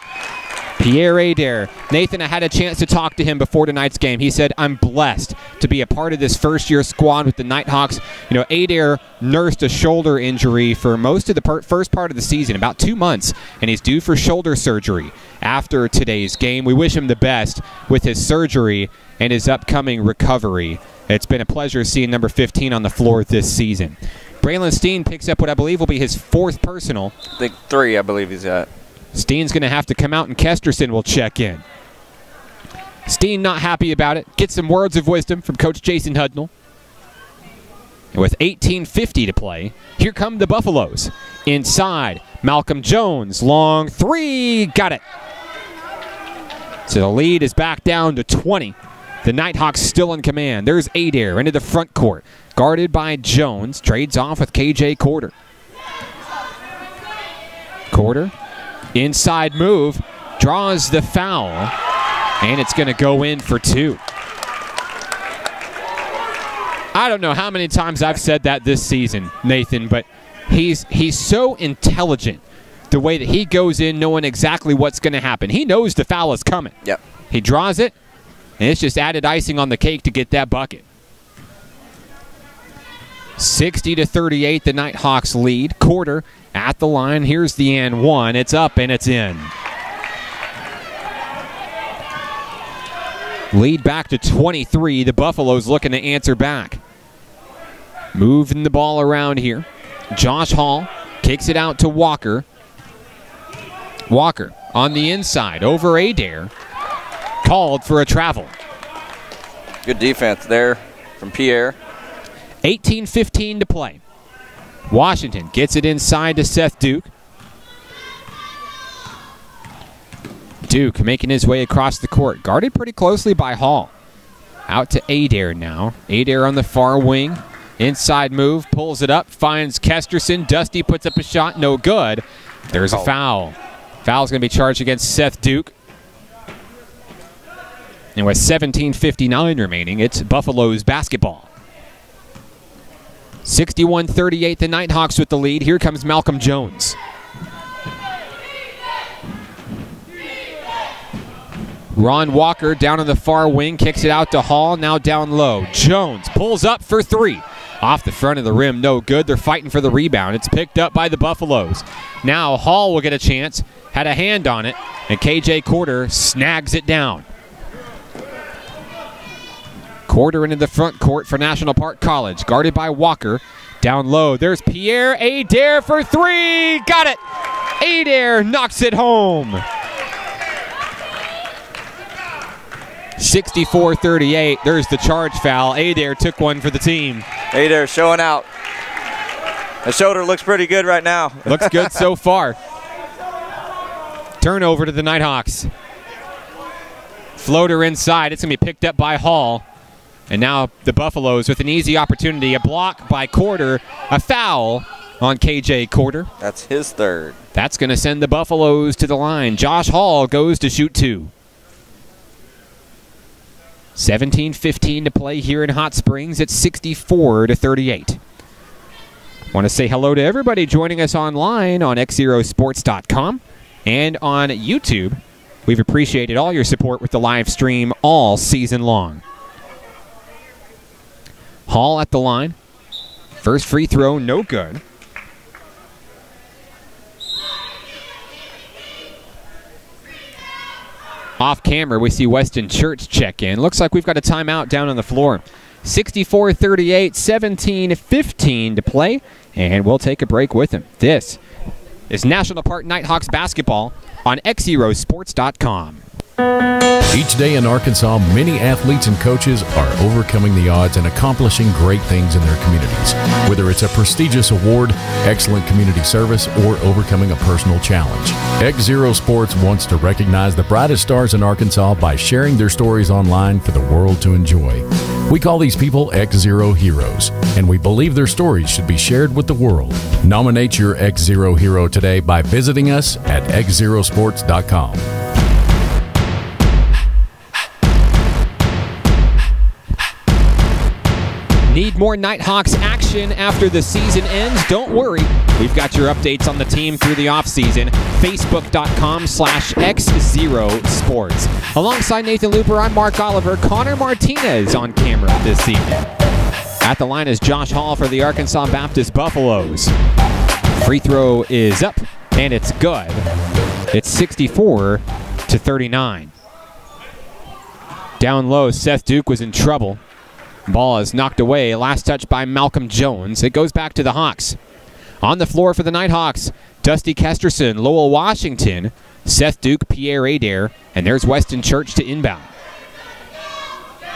Pierre Adair. Nathan, I had a chance to talk to him before tonight's game. He said, I'm blessed to be a part of this first-year squad with the Nighthawks. You know, Adair nursed a shoulder injury for most of the first part of the season, about 2 months, and he's due for shoulder surgery after today's game. We wish him the best with his surgery and his upcoming recovery. It's been a pleasure seeing number 15 on the floor this season. Braylon Steen picks up what I believe will be his 4th personal. I think 3, I believe he's got. Steen's going to have to come out, and Kesterson will check in. Steen not happy about it. Get some words of wisdom from Coach Jason Hudnall. And with 18:50 to play, here come the Buffaloes. Inside, Malcolm Jones, long 3, got it. So the lead is back down to 20. The Nighthawks still in command. There's Adair into the front court. Guarded by Jones, trades off with KJ Corder. Corder, inside move, draws the foul, and it's going to go in for 2. I don't know how many times I've said that this season, Nathan, but he's so intelligent the way that he goes in knowing exactly what's going to happen. He knows the foul is coming. Yep. He draws it, and it's just added icing on the cake to get that bucket. 60-38, the Nighthawks lead. Corder at the line. Here's the and 1. It's up and it's in. Lead back to 23. The Buffaloes looking to answer back. Moving the ball around here. Josh Hall kicks it out to Walker. Walker on the inside over Adair. Called for a travel. Good defense there from Pierre. 18:15 to play. Washington gets it inside to Seth Duke. Duke making his way across the court. Guarded pretty closely by Hall. Out to Adair now. Adair on the far wing. Inside move, pulls it up, finds Kesterson. Dusty puts up a shot, no good. There's a foul. Foul's going to be charged against Seth Duke. And with 17:59 remaining, it's Buffalo's basketball. 61-38, the Nighthawks with the lead. Here comes Malcolm Jones. Ron Walker down on the far wing, kicks it out to Hall, now down low. Jones pulls up for 3. Off the front of the rim, no good. They're fighting for the rebound. It's picked up by the Buffaloes. Now Hall will get a chance, had a hand on it, and KJ Corder snags it down. Corder into the front court for National Park College, guarded by Walker. Down low, there's Pierre Adair for 3. Got it! Adair knocks it home. 64-38, there's the charge foul. Adair took one for the team. Adair showing out. The shoulder looks pretty good right now. Looks good so far. Turnover to the Nighthawks. Floater inside, it's going to be picked up by Hall. And now the Buffaloes with an easy opportunity. A block by Corder, a foul on KJ Corder. That's his 3rd. That's going to send the Buffaloes to the line. Josh Hall goes to shoot 2. 17:15 to play here in Hot Springs. It's 64-38. Want to say hello to everybody joining us online on XZeroSports.com and on YouTube. We've appreciated all your support with the live stream all season long. Hall at the line. First free throw, no good. Off camera, we see Weston Church check in. Looks like we've got a timeout down on the floor. 64-38, 17:15 to play, and we'll take a break with him. This is National Park Nighthawks basketball on XZeroSports.com. Each day in Arkansas, many athletes and coaches are overcoming the odds and accomplishing great things in their communities. Whether it's a prestigious award, excellent community service, or overcoming a personal challenge. XZero Sports wants to recognize the brightest stars in Arkansas by sharing their stories online for the world to enjoy. We call these people XZero Heroes, and we believe their stories should be shared with the world. Nominate your XZero hero today by visiting us at XZeroSports.com. Need more Nighthawks action after the season ends? Don't worry. We've got your updates on the team through the offseason. Facebook.com/XZero Sports. Alongside Nathan Looper, I'm Mark Oliver. Connor Martinez on camera this evening. At the line is Josh Hall for the Arkansas Baptist Buffaloes. Free throw is up, and it's good. It's 64 to 39. Down low, Seth Duke was in trouble. Ball is knocked away. Last touch by Malcolm Jones. It goes back to the Hawks. On the floor for the Nighthawks, Dusty Kesterson, Lowell Washington, Seth Duke, Pierre Adair, and there's Weston Church to inbound.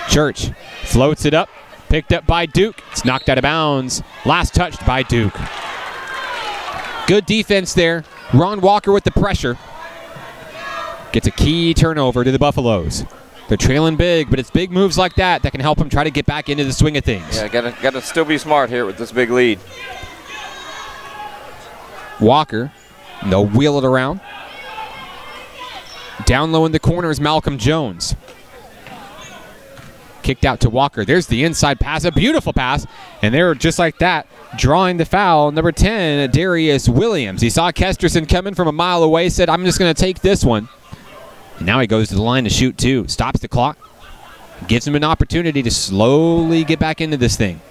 Church floats it up, picked up by Duke. It's knocked out of bounds. Last touched by Duke. Good defense there. Ron Walker with the pressure. Gets a key turnover to the Buffaloes. They're trailing big, but it's big moves like that that can help them try to get back into the swing of things. Yeah, gotta still be smart here with this big lead. Walker, they'll wheel it around. Down low in the corner is Malcolm Jones. Kicked out to Walker. There's the inside pass, a beautiful pass. And they're just like that, drawing the foul. Number 10, Darius Williams. He saw Kesterson coming from a mile away, said, I'm just going to take this one. And now he goes to the line to shoot two. Stops the clock. Gives him an opportunity to slowly get back into this thing.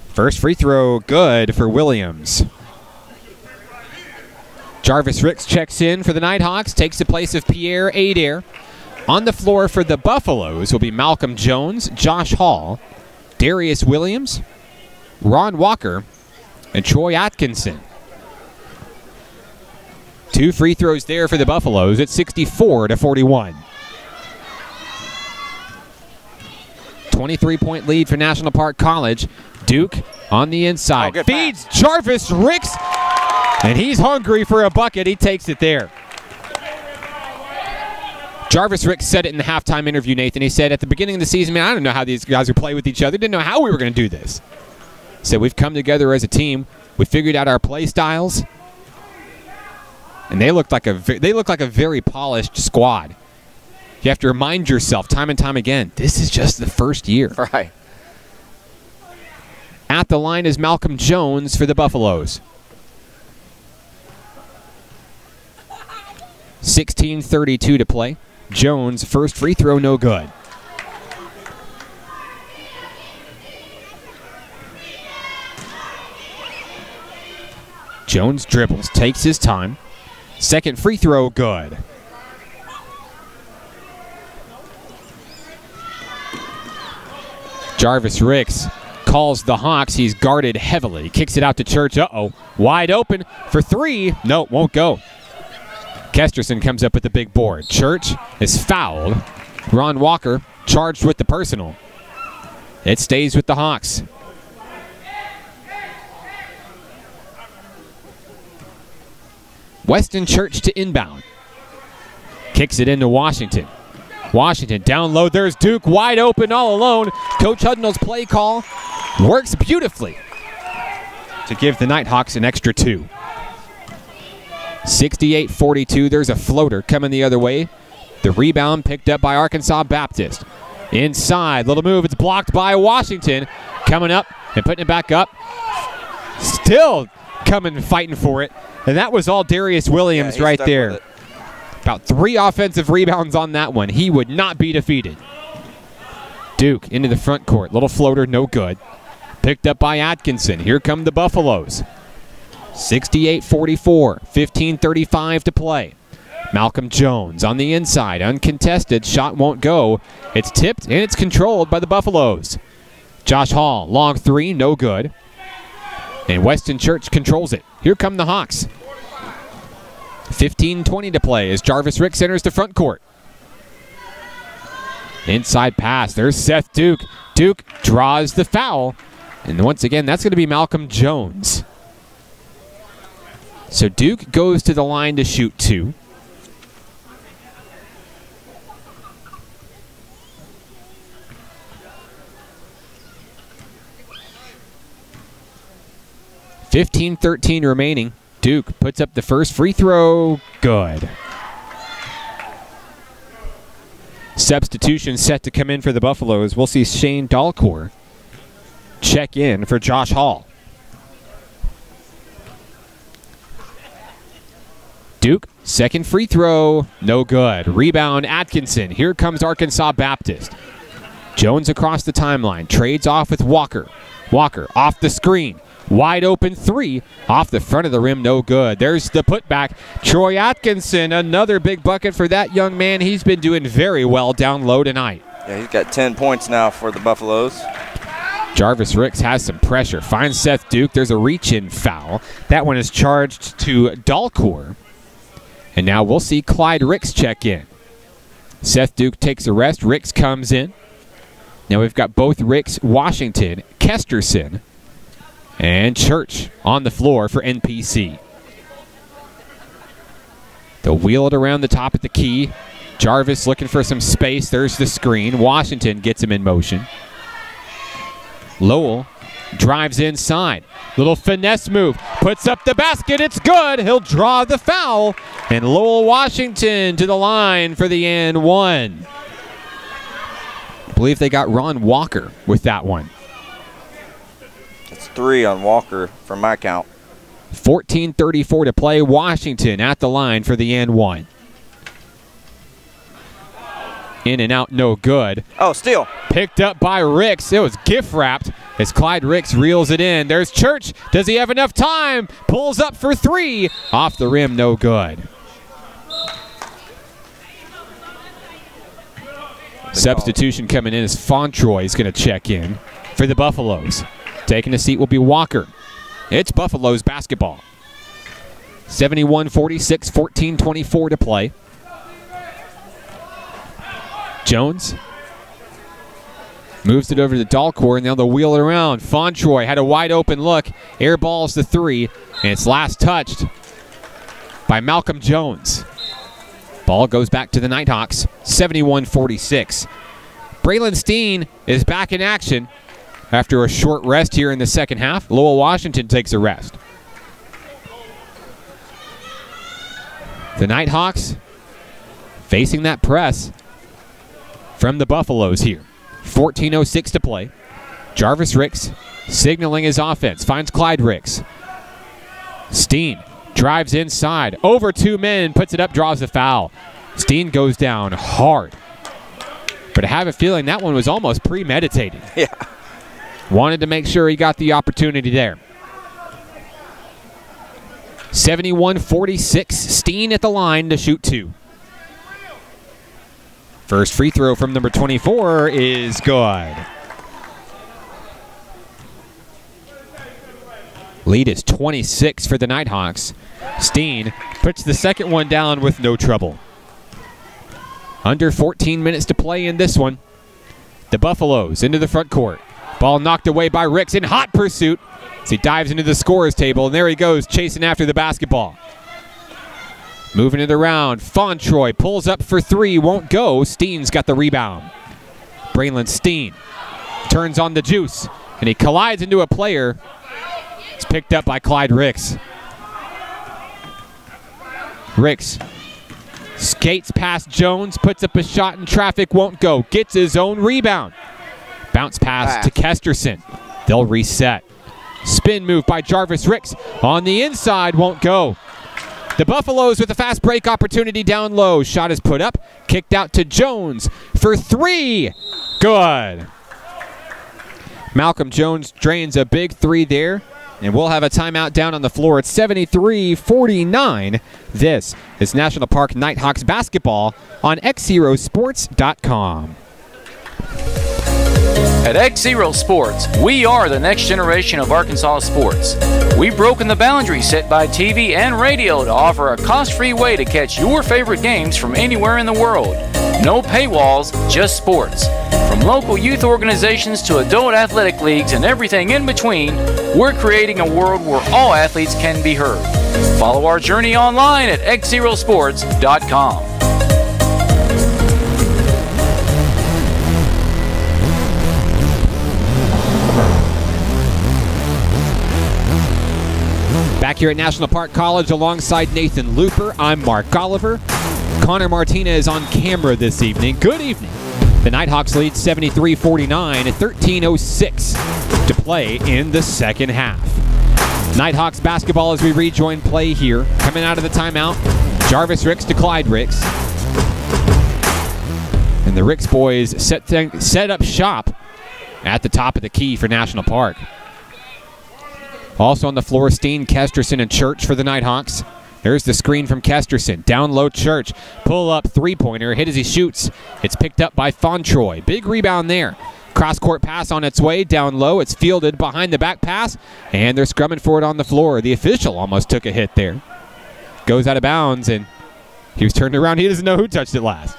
First free throw, good for Williams. Jarvis Ricks checks in for the Nighthawks, takes the place of Pierre Adair. On the floor for the Buffaloes will be Malcolm Jones, Josh Hall, Darius Williams, Ron Walker, and Troy Atkinson. 2 free throws there for the Buffaloes at 64-41. 23-point lead for National Park College. Duke on the inside. Feeds Jarvis Ricks, and he's hungry for a bucket. He takes it there. Jarvis Ricks said it in the halftime interview, Nathan. He said at the beginning of the season, man, I don't know how these guys would play with each other. Didn't know how we were going to do this. He said we've come together as a team. We figured out our play styles, and they look like a very polished squad. You have to remind yourself time and time again, this is just the first year. Right. At the line is Malcolm Jones for the Buffaloes. 16:32 to play. Jones, first free throw, no good. Jones dribbles, takes his time. Second free throw, good. Jarvis Ricks calls the Hawks. He's guarded heavily. Kicks it out to Church. Uh-oh. Wide open for three. No, won't go. Kesterson comes up with the big board. Church is fouled. Ron Walker charged with the personal. It stays with the Hawks. Weston Church to inbound. Kicks it into Washington. Washington down low. There's Duke wide open all alone. Coach Hudnall's play call works beautifully to give the Nighthawks an extra 2. 68-42. There's a floater coming the other way. The rebound picked up by Arkansas Baptist. Inside, little move. It's blocked by Washington. Coming up and putting it back up. Still coming fighting for it. And that was all Darius Williams right there. About 3 offensive rebounds on that one. He would not be defeated. Duke into the front court. Little floater, no good. Picked up by Atkinson. Here come the Buffaloes. 68-44. 15:35 to play. Malcolm Jones on the inside. Uncontested. Shot won't go. It's tipped and it's controlled by the Buffaloes. Josh Hall, long 3, no good. And Weston Church controls it. Here come the Hawks. 15:20 to play as Jarvis Ricks enters the front court. Inside pass. There's Seth Duke. Duke draws the foul. And once again, that's going to be Malcolm Jones. So Duke goes to the line to shoot 2. $15-13 remaining. Duke puts up the first free throw. Good. Substitution set to come in for the Buffaloes. We'll see Shane Dalcourt check in for Josh Hall. Duke, second free throw, no good. Rebound, Atkinson. Here comes Arkansas Baptist. Jones across the timeline, trades off with Walker. Walker off the screen. Wide open three off the front of the rim, no good. There's the putback. Troy Atkinson, another big bucket for that young man. He's been doing very well down low tonight. Yeah, he's got 10 points now for the Buffaloes. Jarvis Ricks has some pressure. Finds Seth Duke. There's a reach-in foul. That one is charged to Dalcourt. And now we'll see Clyde Ricks check in. Seth Duke takes a rest. Ricks comes in. Now we've got both Ricks, Washington, Kesterson, and Church on the floor for NPC. They'll wheel it around the top of the key. Jarvis looking for some space. There's the screen. Washington gets him in motion. Lowell drives inside. Little finesse move. Puts up the basket. It's good. He'll draw the foul. And Lowell Washington to the line for the and one. I believe they got Ron Walker with that one. It's 3 on Walker from my count. 14:34 to play. Washington at the line for the and one. In and out, no good. Oh, steal. Picked up by Ricks. It was gift wrapped as Clyde Ricks reels it in. There's Church. Does he have enough time? Pulls up for three. Off the rim, no good. Substitution coming in as Fontroy is going to check in for the Buffaloes. Taking a seat will be Walker. It's Buffaloes basketball. 71-46, 14:24 to play. Jones moves it over to Dalcourt, and now they'll wheel it around. Fontroy had a wide open look. Airballs the three, and it's last touched by Malcolm Jones. Ball goes back to the Nighthawks, 71-46. Braylon Steen is back in action after a short rest here in the second half. Lowell Washington takes a rest. The Nighthawks facing that press from the Buffaloes here. 14:06 to play. Jarvis Ricks signaling his offense. Finds Clyde Ricks. Steen drives inside. Over 2 men. Puts it up. Draws the foul. Steen goes down hard. But I have a feeling that one was almost premeditated. Yeah. Wanted to make sure he got the opportunity there. 71-46. Steen at the line to shoot 2. First free throw from number 24 is good. Lead is 26 for the Nighthawks. Steen puts the second one down with no trouble. Under 14 minutes to play in this one. The Buffaloes into the front court. Ball knocked away by Ricks in hot pursuit as he dives into the scorer's table, and there he goes chasing after the basketball. Moving it around, Fontroy pulls up for three, won't go. Steen's got the rebound. Braylon Steen turns on the juice, and he collides into a player. It's picked up by Clyde Ricks. Ricks skates past Jones, puts up a shot in traffic, won't go. Gets his own rebound. Bounce pass to Kesterson. They'll reset. Spin move by Jarvis Ricks on the inside, won't go. The Buffaloes with a fast break opportunity down low. Shot is put up, kicked out to Jones for three. Good. Malcolm Jones drains a big three there, and we'll have a timeout down on the floor at 73-49. This is National Park Nighthawks basketball on XZeroSports.com. At XZero Sports, we are the next generation of Arkansas sports. We've broken the boundaries set by TV and radio to offer a cost-free way to catch your favorite games from anywhere in the world. No paywalls, just sports. From local youth organizations to adult athletic leagues and everything in between, we're creating a world where all athletes can be heard. Follow our journey online at XZeroSports.com. Back here at National Park College alongside Nathan Looper, I'm Mark Oliver. Connor Martinez on camera this evening. Good evening. The Nighthawks lead 73-49 at 13:06 to play in the second half. Nighthawks basketball as we rejoin play here. Coming out of the timeout, Jarvis Ricks to Clyde Ricks. And the Ricks boys set up shop at the top of the key for National Park. Also on the floor, Steen, Kesterson, and Church for the Nighthawks. There's the screen from Kesterson. Down low, Church. Pull up three-pointer. Hit as he shoots. It's picked up by Fontroy. Big rebound there. Cross-court pass on its way. Down low. It's fielded behind the back pass. And they're scrumming for it on the floor. The official almost took a hit there. Goes out of bounds, and he was turned around. He doesn't know who touched it last.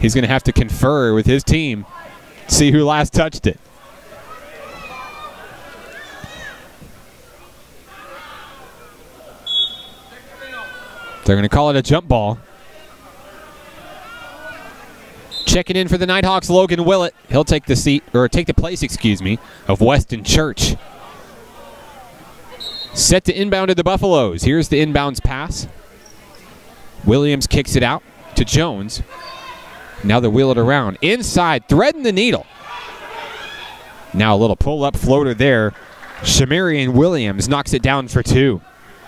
He's going to have to confer with his team. See who last touched it. They're going to call it a jump ball. Checking in for the Nighthawks, Logan Willett. He'll take the seat, or take the place, excuse me, of Weston Church. Set to inbound to the Buffaloes. Here's the inbounds pass. Williams kicks it out to Jones. Now they wheel it around. Inside, threading the needle. Now a little pull-up floater there. Shamarian Williams knocks it down for two.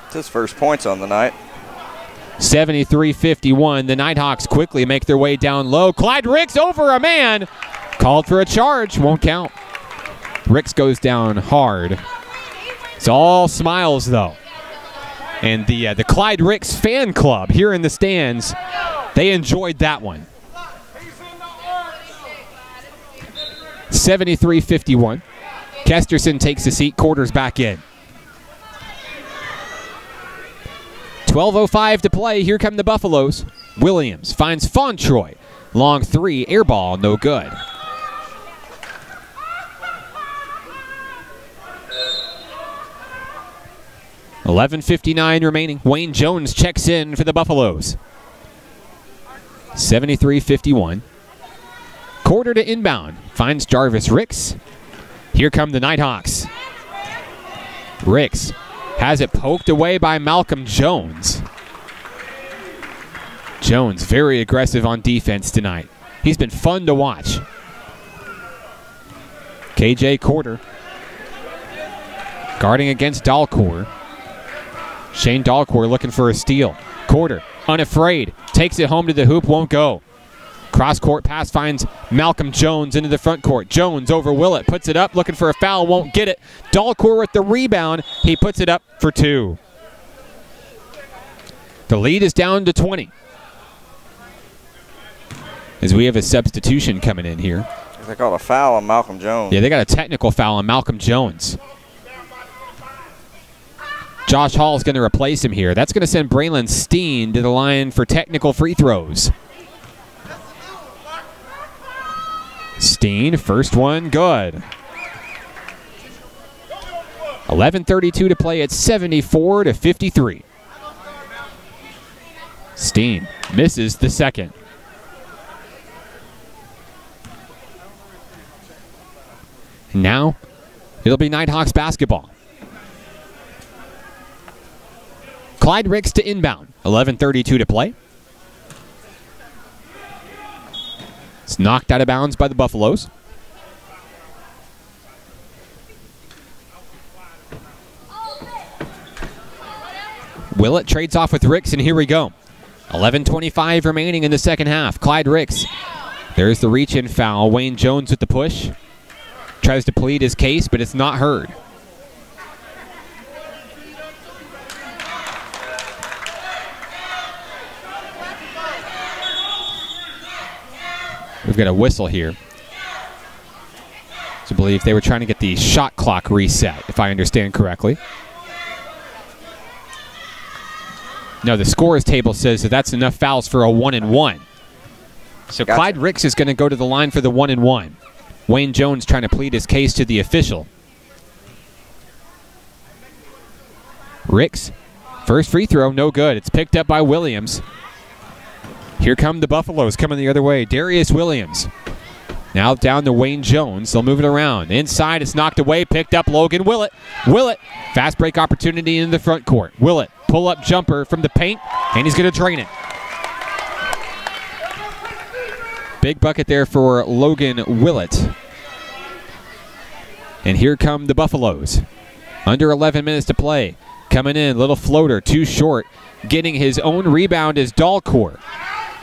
It's his first points on the night. 73-51. The Nighthawks quickly make their way down low. Clyde Ricks over a man. Called for a charge. Won't count. Ricks goes down hard. It's all smiles, though. And the Clyde Ricks fan club here in the stands, they enjoyed that one. 73-51. Kesterson takes a seat, quarters back in. 12:05 to play. Here come the Buffaloes. Williams finds Fontroy. Long three, air ball, no good. $11:59 remaining. Wayne Jones checks in for the Buffaloes. 73-51. Quarter to inbound. Finds Jarvis Ricks. Here come the Nighthawks. Ricks has it poked away by Malcolm Jones. Jones very aggressive on defense tonight. He's been fun to watch. KJ Quarter guarding against Dalcourt. Shane Dalcourt looking for a steal. Quarter, unafraid, takes it home to the hoop, won't go. Cross-court pass finds Malcolm Jones into the front court. Jones over Willett, puts it up, looking for a foul, won't get it. Dalcourt with the rebound. He puts it up for two. The lead is down to 20. As we have a substitution coming in here. They called a foul on Malcolm Jones. Yeah, they got a technical foul on Malcolm Jones. Josh Hall is going to replace him here. That's going to send Braylon Steen to the line for technical free throws. Steen, first one, good. 11:32 to play. It's 74-53. Steen misses the second. And now it'll be Nighthawks basketball. Clyde Ricks to inbound. 11:32 to play. It's knocked out of bounds by the Buffaloes. Willett trades off with Ricks, and here we go. 11:25 remaining in the second half. Clyde Ricks. There's the reach-in foul. Wayne Jones with the push. Tries to plead his case, but it's not heard. We've got a whistle here. I believe they were trying to get the shot clock reset, if I understand correctly. No, the scores table says that that's enough fouls for a 1-and-1. So gotcha. Clyde Ricks is going to go to the line for the 1-and-1. Wayne Jones trying to plead his case to the official. Ricks, first free throw, no good. It's picked up by Williams. Here come the Buffaloes coming the other way. Darius Williams. Now down to Wayne Jones. They'll move it around. Inside, it's knocked away. Picked up Logan Willett. Willett, fast break opportunity in the front court. Willett, pull-up jumper from the paint, and he's going to drain it. Big bucket there for Logan Willett. And here come the Buffaloes. Under 11 minutes to play. Coming in, little floater, too short. Getting his own rebound is Dalcourt.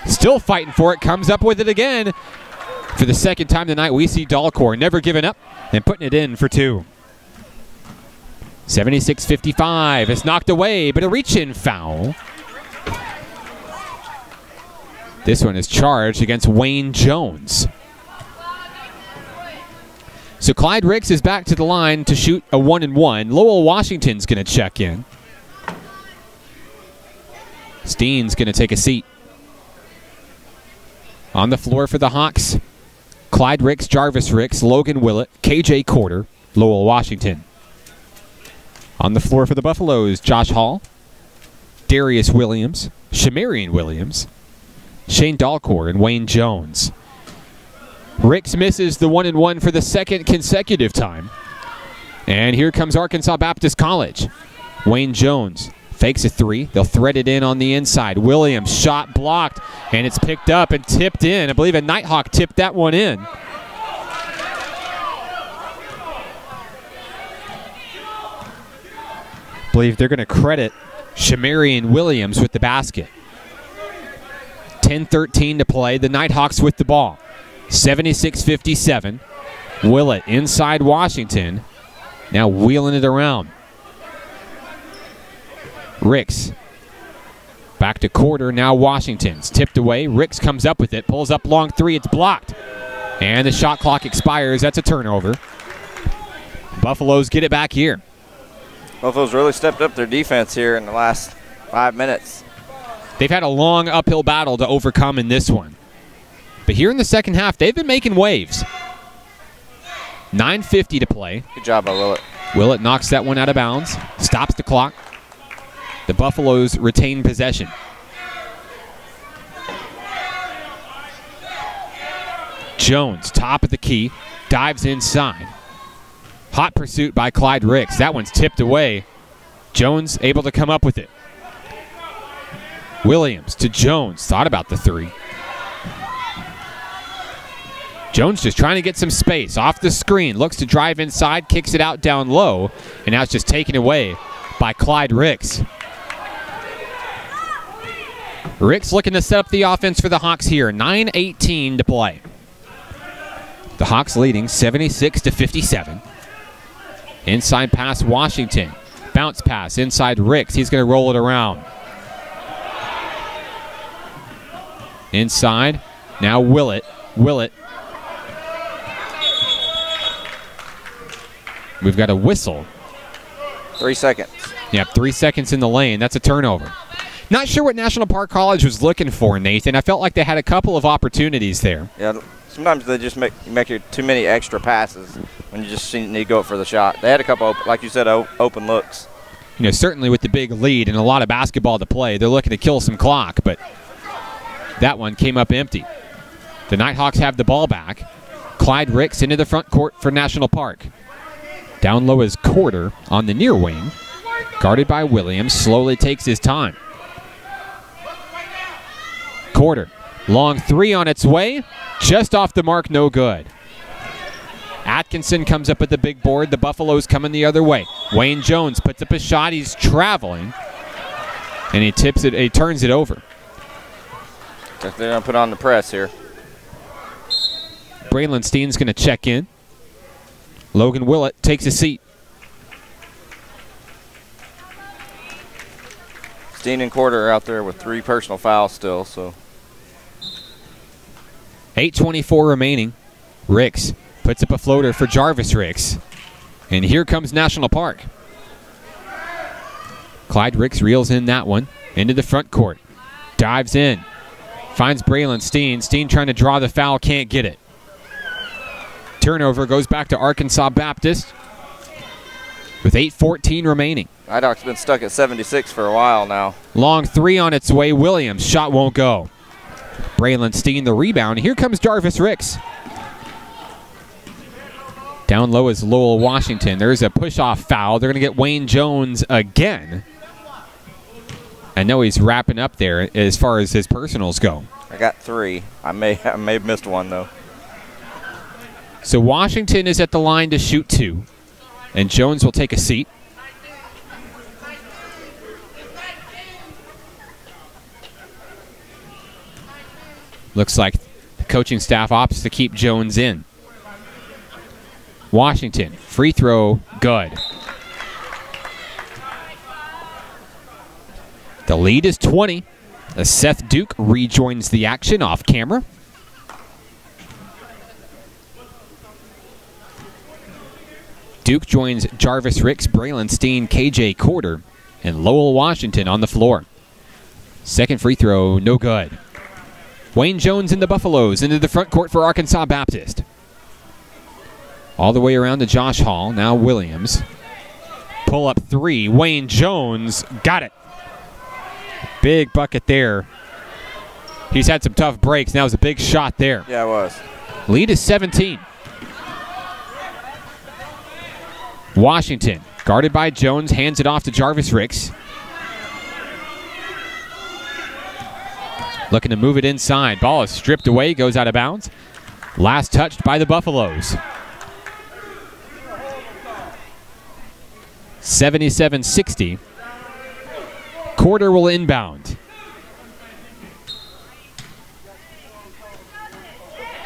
Still fighting for it, comes up with it again. For the second time tonight, we see Dalcourt never giving up and putting it in for two. 76-55. It's knocked away, but a reach-in foul. This one is charged against Wayne Jones. So Clyde Ricks is back to the line to shoot a 1-and-1. Lowell Washington's going to check in. Steen's going to take a seat. On the floor for the Hawks, Clyde Ricks, Jarvis Ricks, Logan Willett, KJ Corder, Lowell Washington. On the floor for the Buffaloes, Josh Hall, Darius Williams, Shamarian Williams, Shane Dalcourt, and Wayne Jones. Ricks misses the 1-and-1 for the second consecutive time. And here comes Arkansas Baptist College. Wayne Jones fakes a three. They'll thread it in on the inside. Williams, shot blocked, and it's picked up and tipped in. I believe a Nighthawk tipped that one in. I believe they're going to credit Shamarian Williams with the basket. 10:13 to play. The Nighthawks with the ball. 76-57. Willett inside Washington. Now wheeling it around. Ricks. Back to Corder. Now Washington's tipped away. Ricks comes up with it. Pulls up long three. It's blocked. And the shot clock expires. That's a turnover. Buffaloes get it back here. Buffalo's really stepped up their defense here in the last 5 minutes. They've had a long uphill battle to overcome in this one. But here in the second half, they've been making waves. 9:50 to play. Good job by Willett. Willett knocks that one out of bounds. Stops the clock. The Buffaloes retain possession. Jones, top of the key, dives inside. Hot pursuit by Clyde Ricks. That one's tipped away. Jones able to come up with it. Williams to Jones. Thought about the three. Jones just trying to get some space. Off the screen. Looks to drive inside. Kicks it out down low. And now it's just taken away by Clyde Ricks. Ricks looking to set up the offense for the Hawks here. 9:18 to play. The Hawks leading 76-57. Inside pass Washington. Bounce pass inside Ricks. He's going to roll it around. Inside. Now Willett. Willett. We've got a whistle. 3 seconds. Yep, 3 seconds in the lane. That's a turnover. Not sure what National Park College was looking for, Nathan. I felt like they had a couple of opportunities there. Yeah, sometimes they just make too many extra passes when you just need to go up for the shot. They had a couple, like you said, open looks. You know, certainly with the big lead and a lot of basketball to play, they're looking to kill some clock, but that one came up empty. The Nighthawks have the ball back. Clyde Ricks into the front court for National Park. Down low is Corder on the near wing. Guarded by Williams, slowly takes his time. Corder, long three on its way. Just off the mark, no good. Atkinson comes up at the big board. The Buffaloes coming the other way. Wayne Jones puts up a shot. He's traveling. And he tips it, he turns it over. They're going to put on the press here. Braylon Steen's going to check in. Logan Willett takes a seat. Steen and Corder are out there with 3 personal fouls still, so. 8:24 remaining. Ricks puts up a floater for Jarvis Ricks. And here comes National Park. Clyde Ricks reels in that one into the front court. Dives in. Finds Braylon Steen. Steen trying to draw the foul, can't get it. Turnover goes back to Arkansas Baptist with 8:14 remaining. Nighthawks been stuck at 76 for a while now. Long three on its way. Williams. Shot won't go. Braylon Steen the rebound. Here comes Jarvis Ricks. Down low is Lowell Washington. There's a push-off foul. They're going to get Wayne Jones again. I know he's wrapping up there as far as his personals go. I got 3. I may have missed one, though. So Washington is at the line to shoot 2. And Jones will take a seat. Looks like the coaching staff opts to keep Jones in. Washington, free throw, good. The lead is 20 as Seth Duke rejoins the action off camera. Duke joins Jarvis Ricks, Braylon Steen, KJ Corder, and Lowell Washington on the floor. Second free throw, no good. Wayne Jones and the Buffaloes into the front court for Arkansas Baptist. All the way around to Josh Hall, now Williams. Pull up three, Wayne Jones, got it. Big bucket there. He's had some tough breaks, now it's a big shot there. Yeah, it was. Lead is 17. Washington, guarded by Jones, hands it off to Jarvis Ricks. Looking to move it inside. Ball is stripped away, goes out of bounds. Last touched by the Buffaloes. 77-60. Corder will inbound.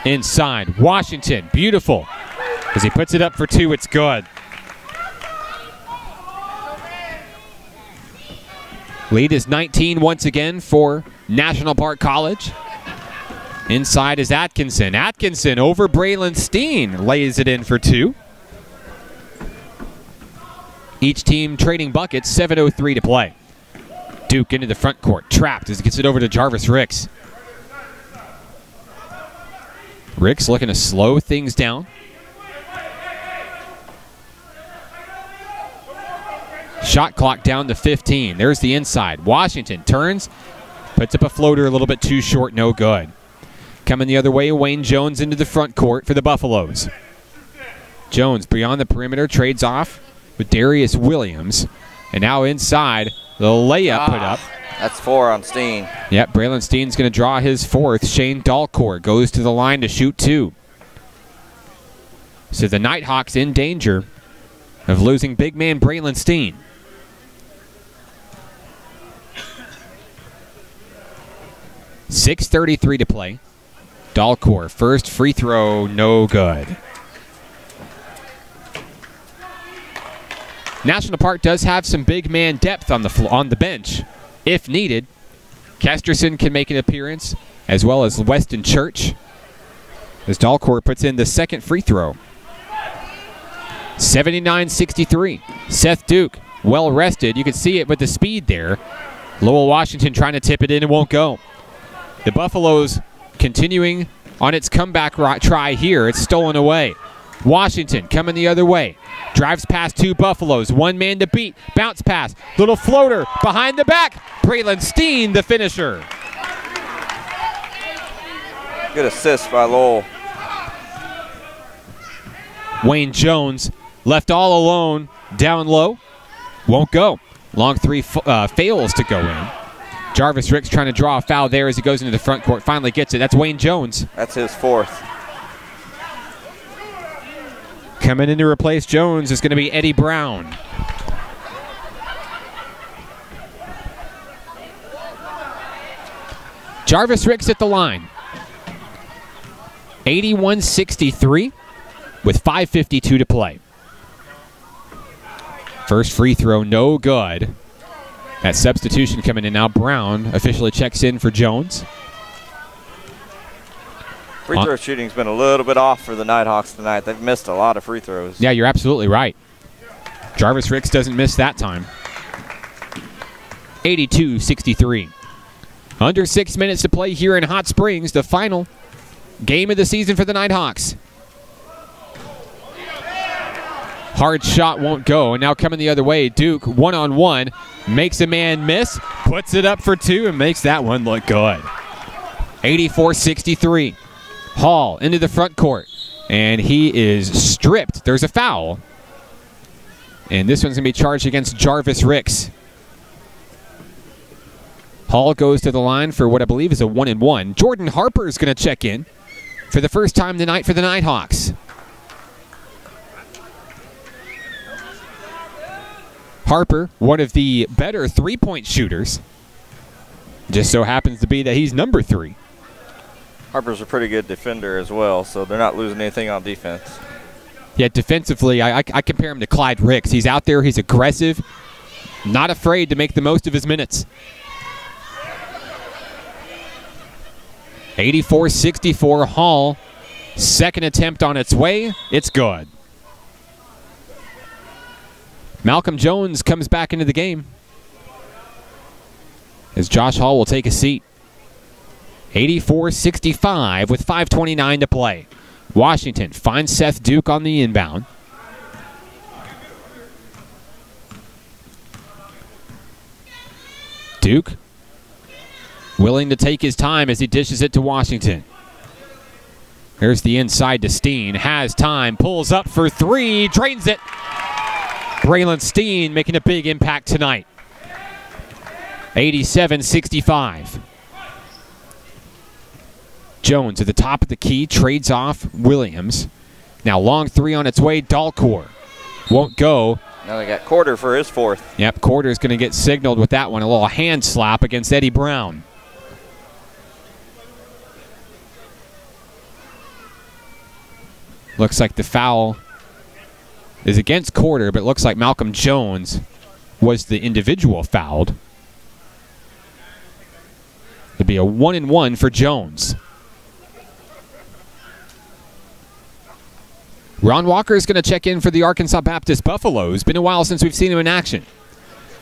Inside, Washington, beautiful. As he puts it up for two, it's good. Lead is 19 once again for National Park College. Inside is Atkinson. Atkinson over Braylon Steen lays it in for two. Each team trading buckets, 7:03 to play. Duke into the front court, trapped as he gets it over to Jarvis Ricks. Ricks looking to slow things down. Shot clock down to 15. There's the inside. Washington turns, puts up a floater a little bit too short, no good. Coming the other way, Wayne Jones into the front court for the Buffaloes. Jones beyond the perimeter, trades off with Darius Williams. And now inside, the layup put up. That's 4 on Steen. Yep, Braylon Steen's going to draw his fourth. Shane Dalcourt goes to the line to shoot two. So the Nighthawks in danger of losing big man Braylon Steen. .6:33 to play. Dalcourt, first free throw, no good. National Park does have some big man depth on the bench, if needed. Kesterson can make an appearance, as well as Weston Church, as Dalcourt puts in the second free throw. 79-63. Seth Duke, well rested. You can see it with the speed there. Lowell Washington trying to tip it in and won't go. The Buffaloes continuing on its comeback try here. It's stolen away. Washington coming the other way. Drives past two Buffaloes. One man to beat. Bounce pass. Little floater behind the back. Braylon Steen, the finisher. Good assist by Lowell. Wayne Jones left all alone. Down low. Won't go. Long three fails to go in. Jarvis Ricks trying to draw a foul there as he goes into the front court. Finally gets it. That's Wayne Jones. That's his fourth. Coming in to replace Jones is going to be Eddie Brown. Jarvis Ricks at the line. 81-63 with 5:52 to play. First free throw, no good. That substitution coming in now. Brown officially checks in for Jones. Free throw shooting's been a little bit off for the Nighthawks tonight. They've missed a lot of free throws. Yeah, you're absolutely right. Jarvis Ricks doesn't miss that time. 82-63. Under 6 minutes to play here in Hot Springs, the final game of the season for the Nighthawks. Hard shot won't go, and now coming the other way, Duke one-on-one, makes a man miss, puts it up for two, and makes that one look good. 84-63. Hall into the front court, and he is stripped. There's a foul, and this one's going to be charged against Jarvis Ricks. Hall goes to the line for what I believe is a 1-and-1. Jordan Harper is going to check in for the first time tonight for the Nighthawks. Harper, one of the better three-point shooters. Just so happens to be that he's number 3. Harper's a pretty good defender as well, so they're not losing anything on defense. Yeah, defensively, I compare him to Clyde Ricks. He's out there, he's aggressive, not afraid to make the most of his minutes. 84-64 Hall. Second attempt on its way. It's good. Malcolm Jones comes back into the game as Josh Hall will take a seat. 84-65 with 5:29 to play. Washington finds Seth Duke on the inbound. Duke willing to take his time as he dishes it to Washington. Here's the inside to Steen. Has time. Pulls up for three. Drains it. Braylon Steen making a big impact tonight. 87-65. Jones at the top of the key. Trades off Williams. Now long three on its way. Dalcourt won't go. Now they got Quarter for his fourth. Yep, Quarter's going to get signaled with that one. A little hand slap against Eddie Brown. Looks like the foul is against Quarter, but looks like Malcolm Jones was the individual fouled. It'd be a 1-and-1 for Jones. Ron Walker is going to check in for the Arkansas Baptist Buffaloes. Been a while since we've seen him in action.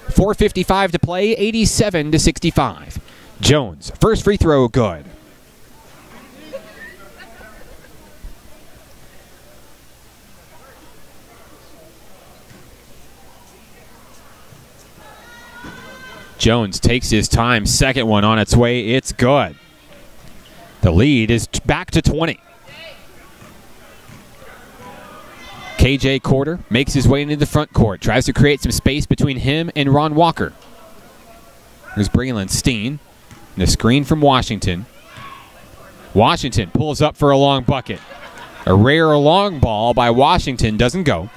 4:55 to play, 87-65. Jones, first free throw, good. Jones takes his time. Second one on its way. It's good. The lead is back to 20. KJ Quarter makes his way into the front court. Tries to create some space between him and Ron Walker. There's Braylon Steen. And a screen from Washington. Washington pulls up for a long bucket. A rare long ball by Washington doesn't go.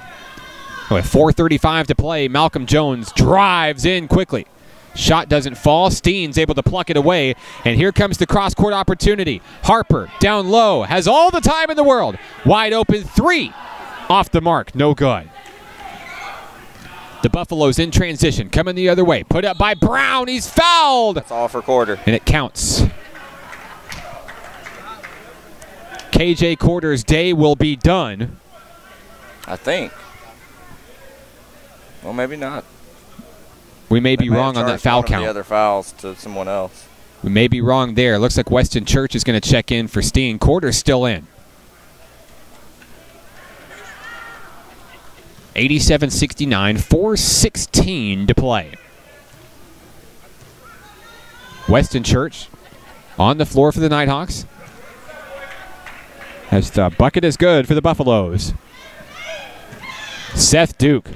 With 4:35 to play, Malcolm Jones drives in quickly. Shot doesn't fall. Steen's able to pluck it away. And here comes the cross-court opportunity. Harper down low. Has all the time in the world. Wide open three. Off the mark. No good. The Buffaloes in transition. Coming the other way. Put up by Brown. He's fouled. That's all for Quarter. And it counts. KJ Quarter's day will be done. I think. Well, maybe not. We may be wrong on that foul count. The other fouls to someone else. We may be wrong there. Looks like Weston Church is going to check in for Steen. Quarter's still in. 87-69, 4:16 to play. Weston Church on the floor for the Nighthawks. As the bucket is good for the Buffaloes. Seth Duke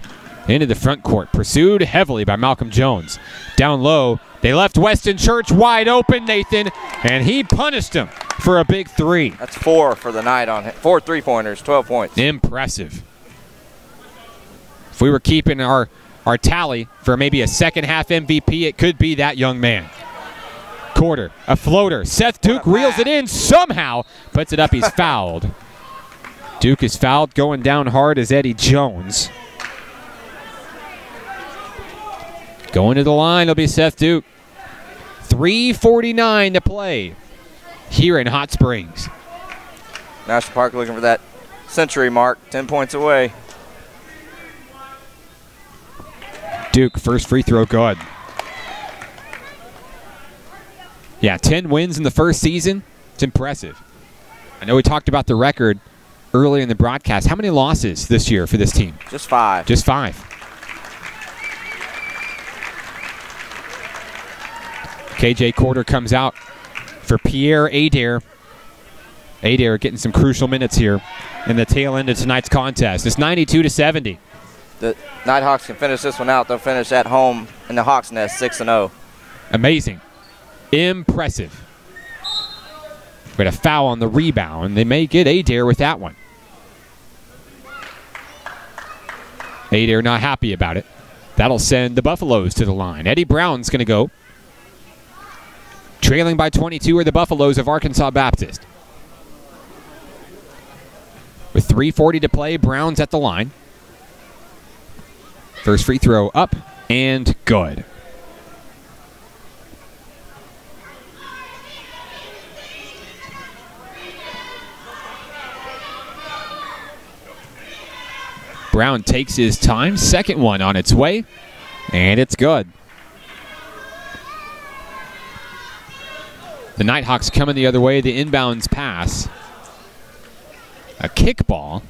into the front court, pursued heavily by Malcolm Jones. Down low, they left Weston Church wide open, Nathan, and he punished him for a big three. That's 4 for the night on him. 4 3-pointers, 12 points. Impressive. If we were keeping our tally for maybe a second half MVP, it could be that young man. Quarter, a floater. Seth Duke reels it in somehow, puts it up, he's fouled. Duke is fouled, going down hard as Eddie Jones. Going to the line, it'll be Seth Duke. 3:49 to play here in Hot Springs. National Park looking for that century mark, 10 points away. Duke, first free throw, good. Yeah, 10 wins in the first season. It's impressive. I know we talked about the record earlier in the broadcast. How many losses this year for this team? Just 5. Just 5. KJ Quarter comes out for Pierre Adair. Adair getting some crucial minutes here in the tail end of tonight's contest. It's 92-70. The Nighthawks can finish this one out. They'll finish at home in the Hawks' Nest 6-0. Amazing. Impressive. We had a foul on the rebound. They may get Adair with that one. Adair not happy about it. That'll send the Buffaloes to the line. Eddie Brown's going to go. Trailing by 22 are the Buffaloes of Arkansas Baptist. With 3:40 to play, Brown's at the line. First free throw up and good. Brown takes his time. Second one on its way, and it's good. The Nighthawks coming the other way. The inbounds pass. A kickball.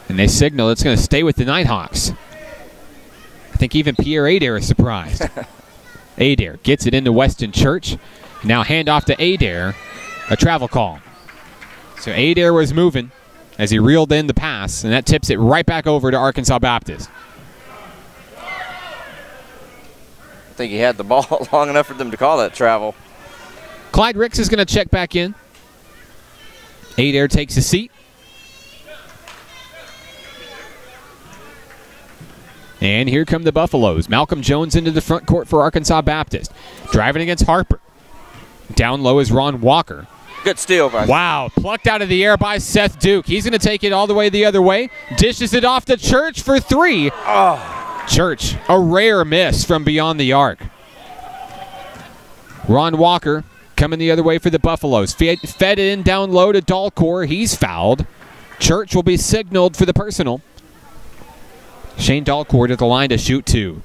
And they signal it's going to stay with the Nighthawks. I think even Pierre Adair is surprised. Adair gets it into Weston Church. Now hand off to Adair. A travel call. So Adair was moving as he reeled in the pass, and that tips it right back over to Arkansas Baptist. I think he had the ball long enough for them to call that travel. Clyde Ricks is going to check back in. Adair takes a seat. And here come the Buffaloes. Malcolm Jones into the front court for Arkansas Baptist. Driving against Harper. Down low is Ron Walker. Good steal by Wow, plucked out of the air by Seth Duke. He's going to take it all the way the other way. Dishes it off to Church for three. Oh. Church, a rare miss from beyond the arc. Ron Walker coming the other way for the Buffaloes. Fed in down low to Dalcour. He's fouled. Church will be signaled for the personal. Shane Dalcour to the line to shoot two.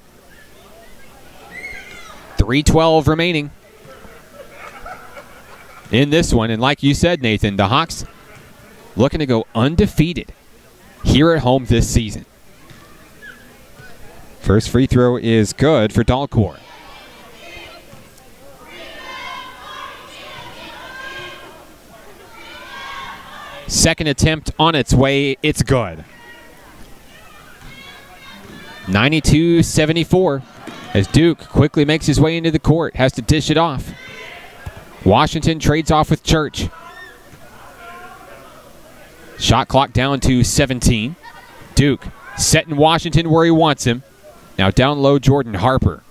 3:12 remaining in this one. And like you said, Nathan, the Hawks looking to go undefeated here at home this season. First free throw is good for Dalcour. Second attempt on its way. It's good. 92-74 as Duke quickly makes his way into the court. Has to dish it off. Washington trades off with Church. Shot clock down to 17. Duke setting Washington where he wants him. Now down low, Jordan Harper.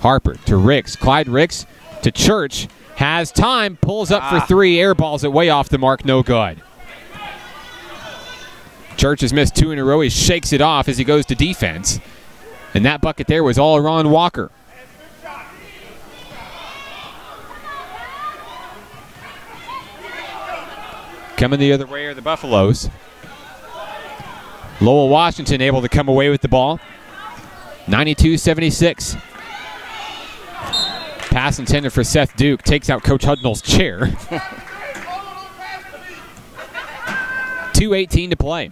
Harper to Ricks. Clyde Ricks to Church. Has time. Pulls up for three. Airballs it way off the mark. No good. Church has missed two in a row. He shakes it off as he goes to defense. And that bucket there was all Ron Walker. Coming the other way are the Buffaloes. Lowell Washington able to come away with the ball. 92-76. Pass intended for Seth Duke. Takes out Coach Hudnall's chair. 2:18 to play.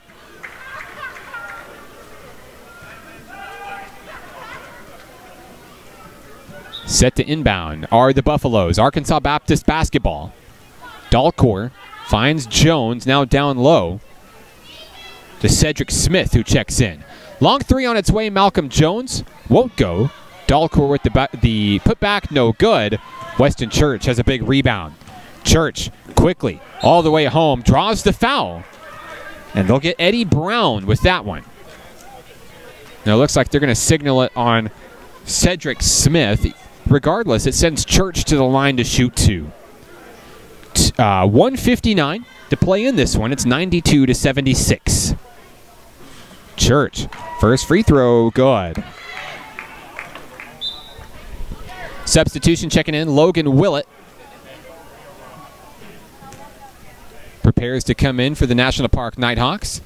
Set to inbound are the Buffaloes. Arkansas Baptist basketball. Dalcour finds Jones, now down low to Cedric Smith, who checks in. Long three on its way. Malcolm Jones won't go. Dalcour with the putback, no good. Weston Church has a big rebound. Church quickly all the way home, draws the foul, and they'll get Eddie Brown with that one. Now it looks like they're going to signal it on Cedric Smith. Regardless, it sends Church to the line to shoot two. 1:59 to play in this one. It's 92-76. Church, first free throw, good. Substitution checking in, Logan Willett. Prepares to come in for the National Park Nighthawks.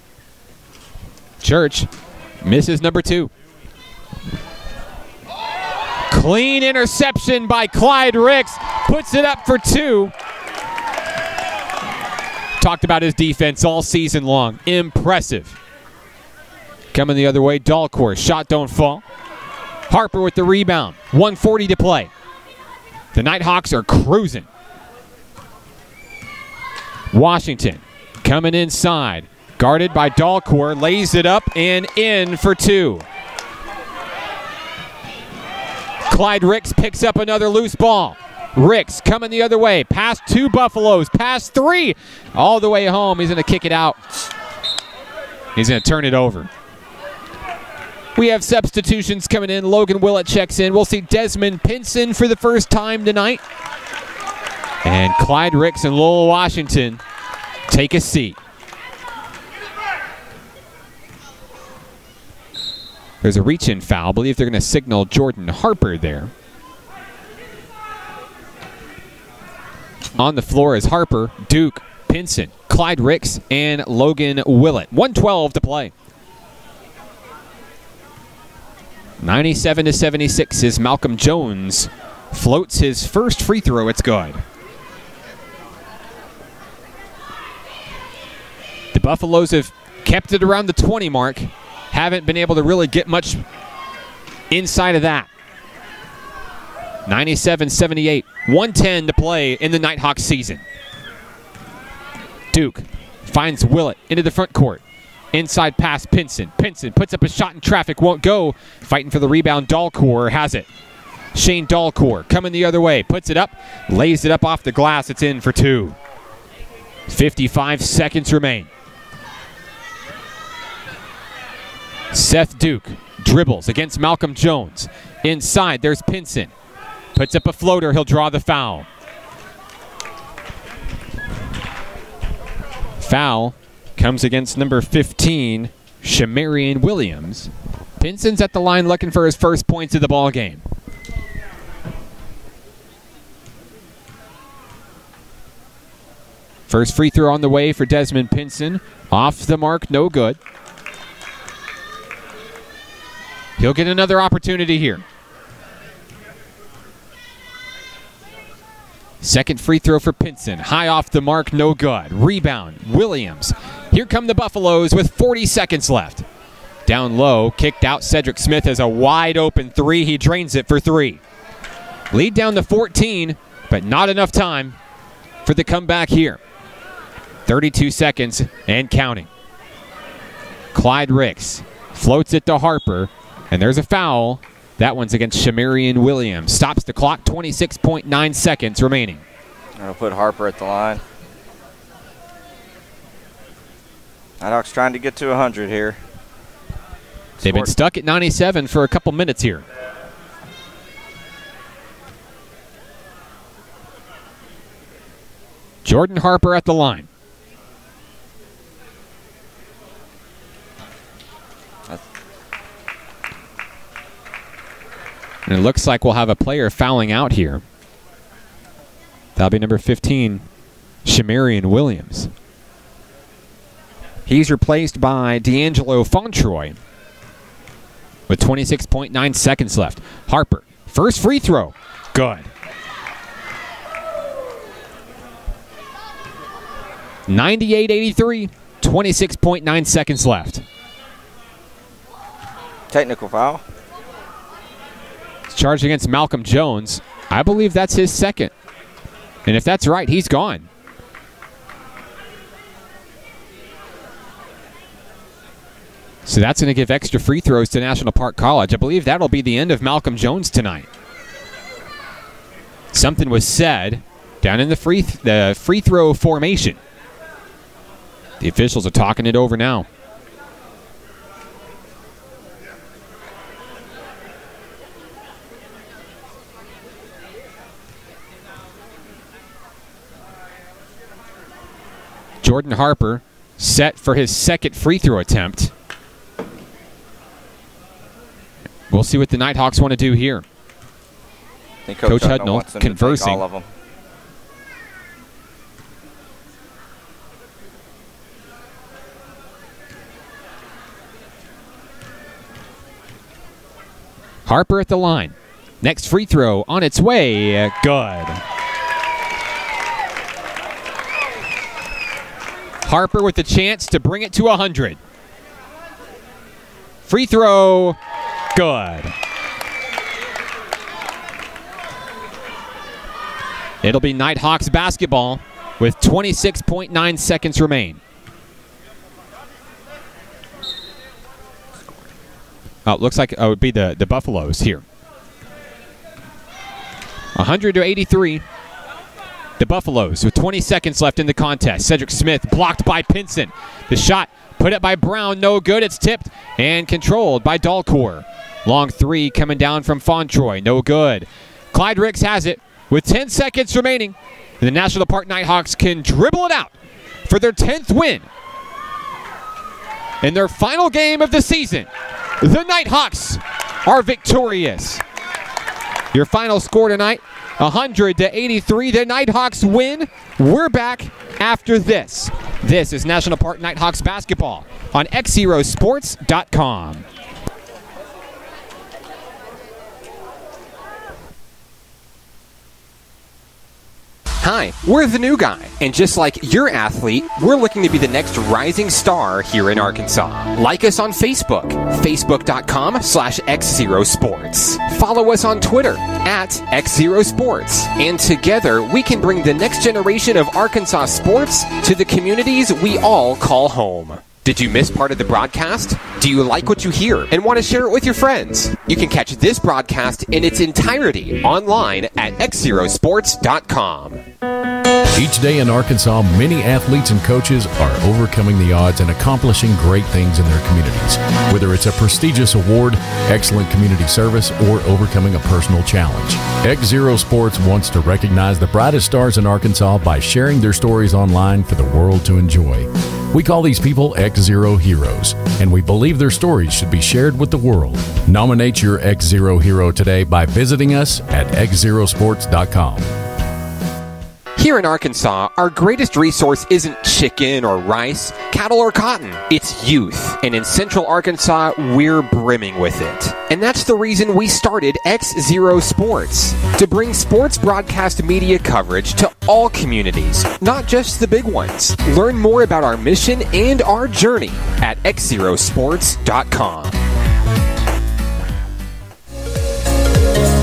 Church misses number two. Clean interception by Clyde Ricks. Puts it up for two. Talked about his defense all season long. Impressive. Coming the other way, Dalcour. Shot don't fall. Harper with the rebound. 1:40 to play. The Nighthawks are cruising. Washington coming inside. Guarded by Dalcour. Lays it up and in for two. Clyde Ricks picks up another loose ball. Ricks coming the other way. Past two Buffaloes. Past three. All the way home. He's going to kick it out. He's going to turn it over. We have substitutions coming in. Logan Willett checks in. We'll see Desmond Pinson for the first time tonight. And Clyde Ricks and Lowell Washington take a seat. There's a reach-in foul. I believe they're going to signal Jordan Harper there. On the floor is Harper. Duke Pinson, Clyde Ricks, and Logan Willett. 1:12 to play. 97-76 is Malcolm Jones. Floats his first free throw. It's good. The Buffaloes have kept it around the 20 mark. Haven't been able to really get much inside of that. 97-78. 1:10 to play in the Nighthawks season. Duke finds Willett into the front court. Inside pass, Pinson. Pinson puts up a shot in traffic, won't go. Fighting for the rebound, Dahlkor has it. Shane Dahlkor coming the other way. Puts it up, lays it up off the glass. It's in for two. 55 seconds remain. Seth Duke dribbles against Malcolm Jones. Inside, there's Pinson. Puts up a floater, he'll draw the foul. Foul comes against number 15, Shamarian Williams. Pinson's at the line looking for his first points of the ball game. First free throw on the way for Desmond Pinson. Off the mark, no good. He'll get another opportunity here. Second free throw for Pinson. High off the mark, no good. Rebound, Williams. Here come the Buffaloes with 40 seconds left. Down low, kicked out. Cedric Smith has a wide open three. He drains it for three. Lead down to 14, but not enough time for the comeback here. 32 seconds and counting. Clyde Ricks floats it to Harper, and there's a foul. That one's against Shamarian Williams. Stops the clock, 26.9 seconds remaining. I'll put Harper at the line. Nighthawks trying to get to 100 here. They've been stuck at 97 for a couple minutes here. Jordan Harper at the line. And it looks like we'll have a player fouling out here. That'll be number 15, Shamarian Williams. He's replaced by D'Angelo Fontroy with 26.9 seconds left. Harper, first free throw. Good. 98-83, 26.9 seconds left. Technical foul. Charged against Malcolm Jones. I believe that's his second. And if that's right, he's gone. So that's going to give extra free throws to National Park College. I believe that'll be the end of Malcolm Jones tonight. Something was said down in the free throw formation. The officials are talking it over now. Jordan Harper set for his second free throw attempt. We'll see what the Nighthawks want to do here. I think Coach Hudnall wants them conversing. to take all of them. Harper at the line. Next free throw on its way. Good. Harper with the chance to bring it to 100. Free throw, good. It'll be Nighthawks basketball with 26.9 seconds remain. Oh, it looks like it would be the Buffaloes here. 100-83. The Buffaloes with 20 seconds left in the contest. Cedric Smith blocked by Pinson. The shot put up by Brown, no good. It's tipped and controlled by Dahlkor. Long three coming down from Fontroy, no good. Clyde Ricks has it with 10 seconds remaining. And the National Park Nighthawks can dribble it out for their 10th win. In their final game of the season, the Nighthawks are victorious. Your final score tonight, 100-83. The Nighthawks win. We're back after this. This is National Park Nighthawks basketball on XZeroSports.com. Hi, we're the new guy, and just like your athlete, we're looking to be the next rising star here in Arkansas. Like us on Facebook, facebook.com/XZero Sports. Follow us on Twitter @XZero Sports, and together we can bring the next generation of Arkansas sports to the communities we all call home. Did you miss part of the broadcast? Do you like what you hear and want to share it with your friends? You can catch this broadcast in its entirety online at XZeroSports.com. Each day in Arkansas, many athletes and coaches are overcoming the odds and accomplishing great things in their communities. Whether it's a prestigious award, excellent community service, or overcoming a personal challenge. XZero Sports wants to recognize the brightest stars in Arkansas by sharing their stories online for the world to enjoy. We call these people XZero Heroes, and we believe their stories should be shared with the world. Nominate your XZero hero today by visiting us at XZeroSports.com. Here in Arkansas, our greatest resource isn't chicken or rice, cattle or cotton. It's youth. And in Central Arkansas, we're brimming with it. And that's the reason we started XZero Sports, to bring sports broadcast media coverage to all communities, not just the big ones. Learn more about our mission and our journey at XZeroSports.com.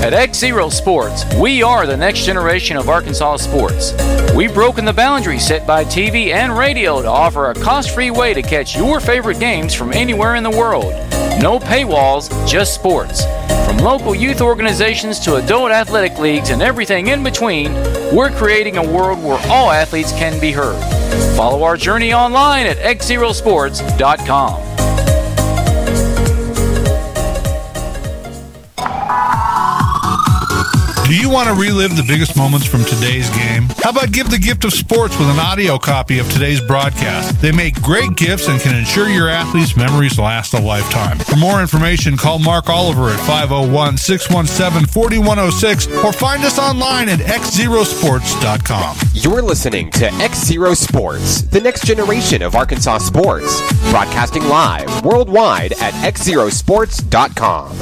At XZero Sports, we are the next generation of Arkansas sports. We've broken the boundaries set by TV and radio to offer a cost-free way to catch your favorite games from anywhere in the world. No paywalls, just sports. From local youth organizations to adult athletic leagues and everything in between, we're creating a world where all athletes can be heard. Follow our journey online at XZeroSports.com. Do you want to relive the biggest moments from today's game? How about give the gift of sports with an audio copy of today's broadcast? They make great gifts and can ensure your athletes' memories last a lifetime. For more information, call Mark Oliver at 501-617-4106 or find us online at XZeroSports.com. You're listening to XZero Sports, the next generation of Arkansas sports. Broadcasting live worldwide at XZeroSports.com.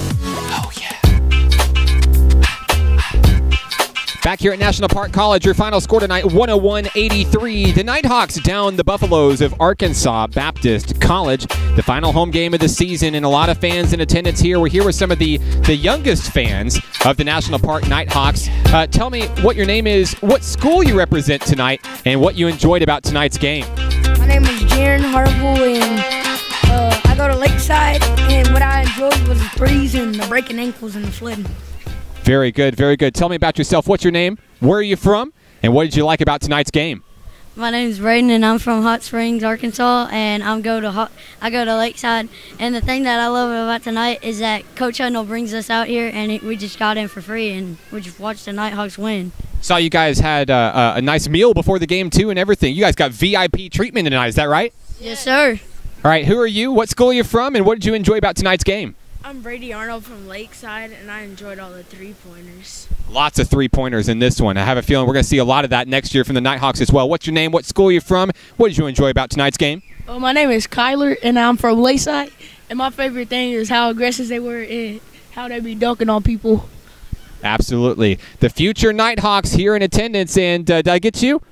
Back here at National Park College, your final score tonight, 101-83. The Nighthawks down the Buffaloes of Arkansas Baptist College. The final home game of the season, and a lot of fans in attendance here. We're here with some of the youngest fans of the National Park Nighthawks. Tell me what your name is, what school you represent tonight, and what you enjoyed about tonight's game. My name is Jaron Harville, and I go to Lakeside, and what I enjoyed was the threes and the breaking ankles and the sledding. Very good, very good. Tell me about yourself. What's your name? Where are you from? And what did you like about tonight's game? My name's Braden, and I'm from Hot Springs, Arkansas, and I go to Lakeside. And the thing that I love about tonight is that Coach Hudnall brings us out here, and we just got in for free, and we just watched the Nighthawks win. Saw you guys had a nice meal before the game, too, and everything. You guys got VIP treatment tonight. Is that right? Yes, sir. All right, who are you? What school are you from, and what did you enjoy about tonight's game? I'm Brady Arnold from Lakeside, and I enjoyed all the three-pointers. Lots of three-pointers in this one. I have a feeling we're going to see a lot of that next year from the Nighthawks as well. What's your name? What school are you from? What did you enjoy about tonight's game? Well, my name is Kyler, and I'm from Lakeside. And my favorite thing is how aggressive they were and how they be dunking on people. Absolutely. The future Nighthawks here in attendance. And did I get you?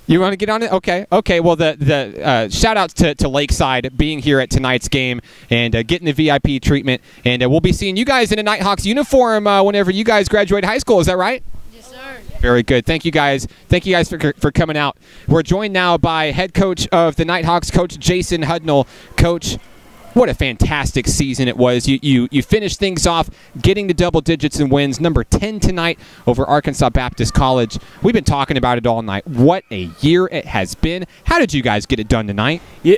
You want to get on it? Okay. Okay. Well, the shout-outs to Lakeside being here at tonight's game and getting the VIP treatment. And we'll be seeing you guys in a Nighthawks uniform whenever you guys graduate high school. Is that right? Yes, sir. Very good. Thank you guys. Thank you guys for coming out. We're joined now by head coach of the Nighthawks, Coach Jason Hudnall. Coach, what a fantastic season it was. You finished things off getting to double digits in wins, number 10 tonight over Arkansas Baptist College. We've been talking about it all night. What a year it has been. How did you guys get it done tonight? Yeah,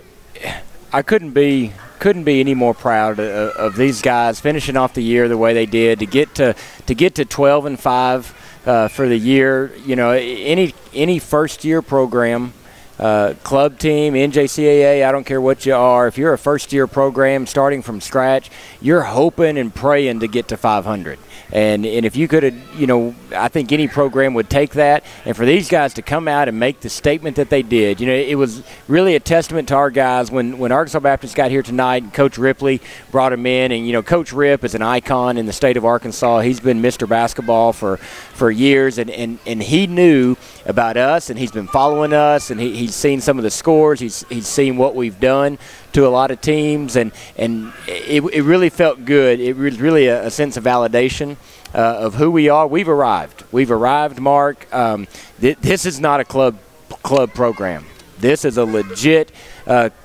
I couldn't be any more proud of these guys finishing off the year the way they did, to get to 12-5 for the year. You know, any first year program club team, NJCAA, I don't care what you are. If you're a first-year program starting from scratch, you're hoping and praying to get to 500. And if you could have, I think any program would take that. And for these guys to come out and make the statement that they did, it was really a testament to our guys. When Arkansas Baptist got here tonight, and Coach Ripley brought him in, and, Coach Rip is an icon in the state of Arkansas. He's been Mr. Basketball for years, and he knew about us, and he's been following us, and he's seen some of the scores. He's seen what we've done to a lot of teams, and it really felt good. It was really a sense of validation of who we are. We've arrived, Mark. This is not a club program. This is a legit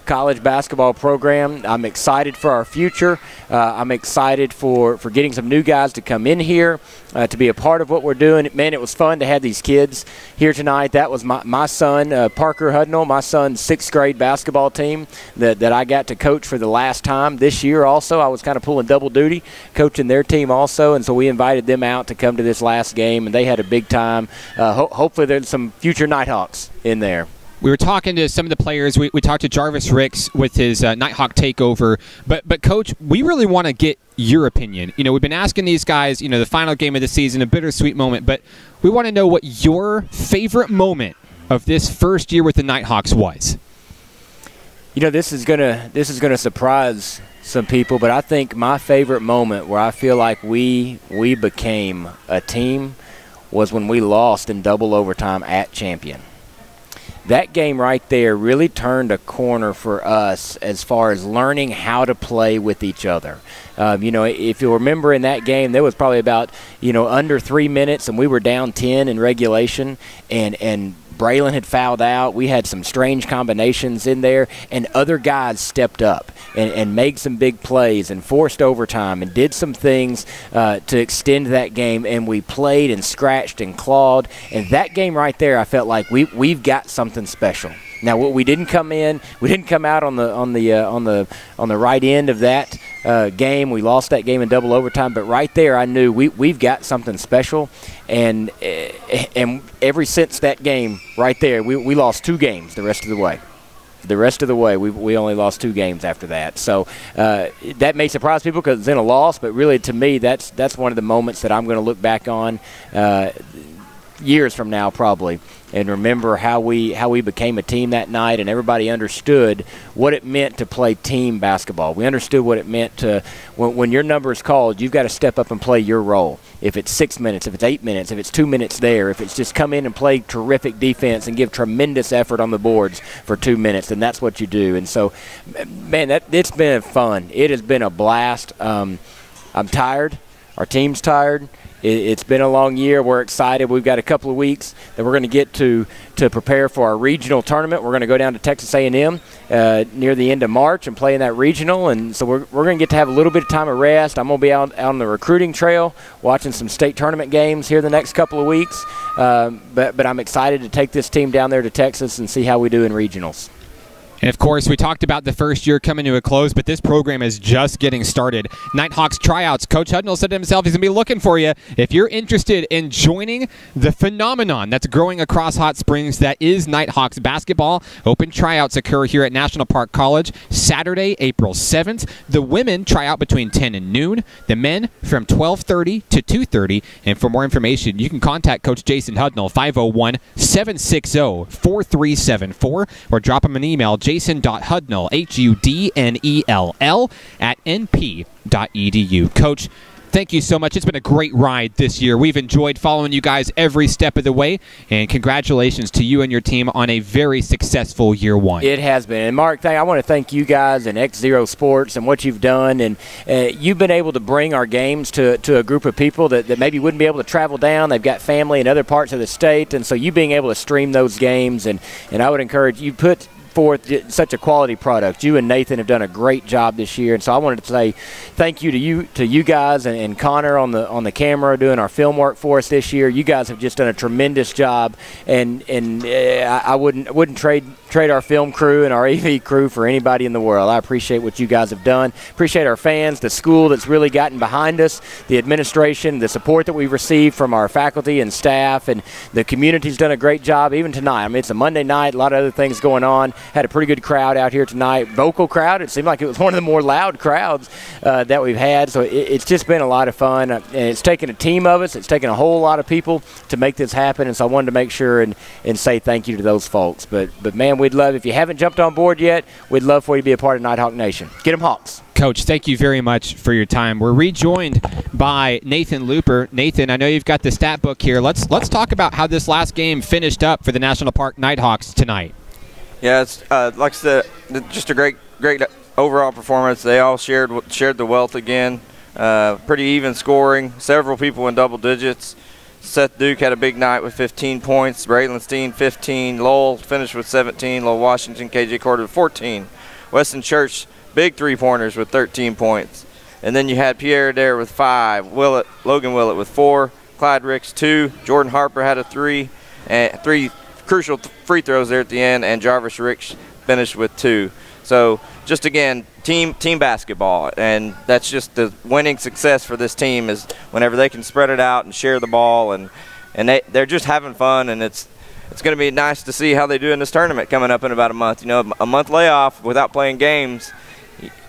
college basketball program. I'm excited for our future. I'm excited for getting some new guys to come in here to be a part of what we're doing. Man, it was fun to have these kids here tonight. That was my son, Parker Hudnall, my son's 6th grade basketball team that I got to coach for the last time this year also. I was kind of pulling double duty, coaching their team also, and so we invited them out to come to this last game, and they had a big time. Hopefully there's some future Nighthawks in there. We were talking to some of the players. We talked to Jarvis Ricks with his Nighthawk takeover. But Coach, we really want to get your opinion. We've been asking these guys, the final game of the season, a bittersweet moment, but we want to know what your favorite moment of this first year with the Nighthawks was. This is gonna surprise some people, but I think my favorite moment where I feel like we became a team was when we lost in double overtime at Champion. That game right there really turned a corner for us as far as learning how to play with each other. If you remember in that game, there was probably about, under 3 minutes, and we were down 10 in regulation, and Braylon had fouled out. We had some strange combinations in there, and other guys stepped up and made some big plays and forced overtime and did some things to extend that game, and we played and scratched and clawed. And that game right there, I felt like we've got something special. Now, we didn't come out on the right end of that game. We lost that game in double overtime, but right there I knew we've got something special. And ever since that game right there, we lost 2 games the rest of the way. We only lost 2 games after that. So that may surprise people because it's in a loss, but really to me that's one of the moments that I'm going to look back on years from now probably, and remember how we became a team that night, and everybody understood what it meant to play team basketball. We understood what it meant to when your number is called, you've got to step up and play your role. If it's 6 minutes, if it's 8 minutes, if it's 2 minutes there, if it's just come in and play terrific defense and give tremendous effort on the boards for 2 minutes, then that's what you do. And so, man, it's been fun. It has been a blast. I'm tired. Our team's tired. It's been a long year. We're excited. We've got a couple of weeks that we're going to get to prepare for our regional tournament. We're going to go down to Texas A&M near the end of March and play in that regional. And so we're going to get to have a little bit of time of rest. I'm going to be out on the recruiting trail watching some state tournament games here the next couple of weeks. But I'm excited to take this team down there to Texas and see how we do in regionals. And, of course, we talked about the first year coming to a close, but this program is just getting started. Nighthawks tryouts. Coach Hudnall said to himself he's going to be looking for you. If you're interested in joining the phenomenon that's growing across Hot Springs, that is Nighthawks basketball. Open tryouts occur here at National Park College Saturday, April 7th. The women try out between 10 and noon. The men from 12:30 to 2:30. And for more information, you can contact Coach Jason Hudnall, 501-760-4374, or drop him an email, jason.hudnell, HUDNELL, @np.edu. Coach, thank you so much. It's been a great ride this year. We've enjoyed following you guys every step of the way, and congratulations to you and your team on a very successful year one. It has been. And Mark, I want to thank you guys and XZero Sports and what you've done. And you've been able to bring our games to a group of people that maybe wouldn't be able to travel down. They've got family in other parts of the state, and so you being able to stream those games. And I would encourage you, forth such a quality product. You and Nathan have done a great job this year, and so I wanted to say thank you to you guys and Connor on the camera doing our film work for us this year. You guys have just done a tremendous job, and I wouldn't trade our film crew and our AV crew for anybody in the world. I appreciate what you guys have done. Appreciate our fans, the school that's really gotten behind us, the administration, the support that we've received from our faculty and staff, and the community's done a great job even tonight. I mean, it's a Monday night, a lot of other things going on. Had a pretty good crowd out here tonight, vocal crowd. It seemed like it was one of the more loud crowds that we've had, so it's just been a lot of fun. And it's taken a team of us. It's taken a whole lot of people to make this happen, and so I wanted to make sure and say thank you to those folks. But man, we'd love, if you haven't jumped on board yet, we'd love for you to be a part of Nighthawk Nation. Get them Hawks. Coach, thank you very much for your time. We're rejoined by Nathan Looper. Nathan, I know you've got the stat book here. Let's talk about how this last game finished up for the National Park Nighthawks tonight. Yeah, it's like I said, just a great overall performance. They all shared the wealth again. Pretty even scoring. Several people in double digits. Seth Duke had a big night with 15 points. Braylon 15. Lowell finished with 17. Lowell Washington, KJ Corder with 14. Weston Church, big three-pointers with 13 points. And then you had Pierre Adair with 5. Logan Willett with 4. Clyde Ricks 2. Jordan Harper had a 3. And 3 crucial free throws there at the end. And Jarvis Ricks finished with 2. So just again, team basketball, and that's just the winning success for this team is whenever they can spread it out and share the ball, and they're just having fun, and it's going to be nice to see how they do in this tournament coming up in about a month. You know, a month layoff without playing games,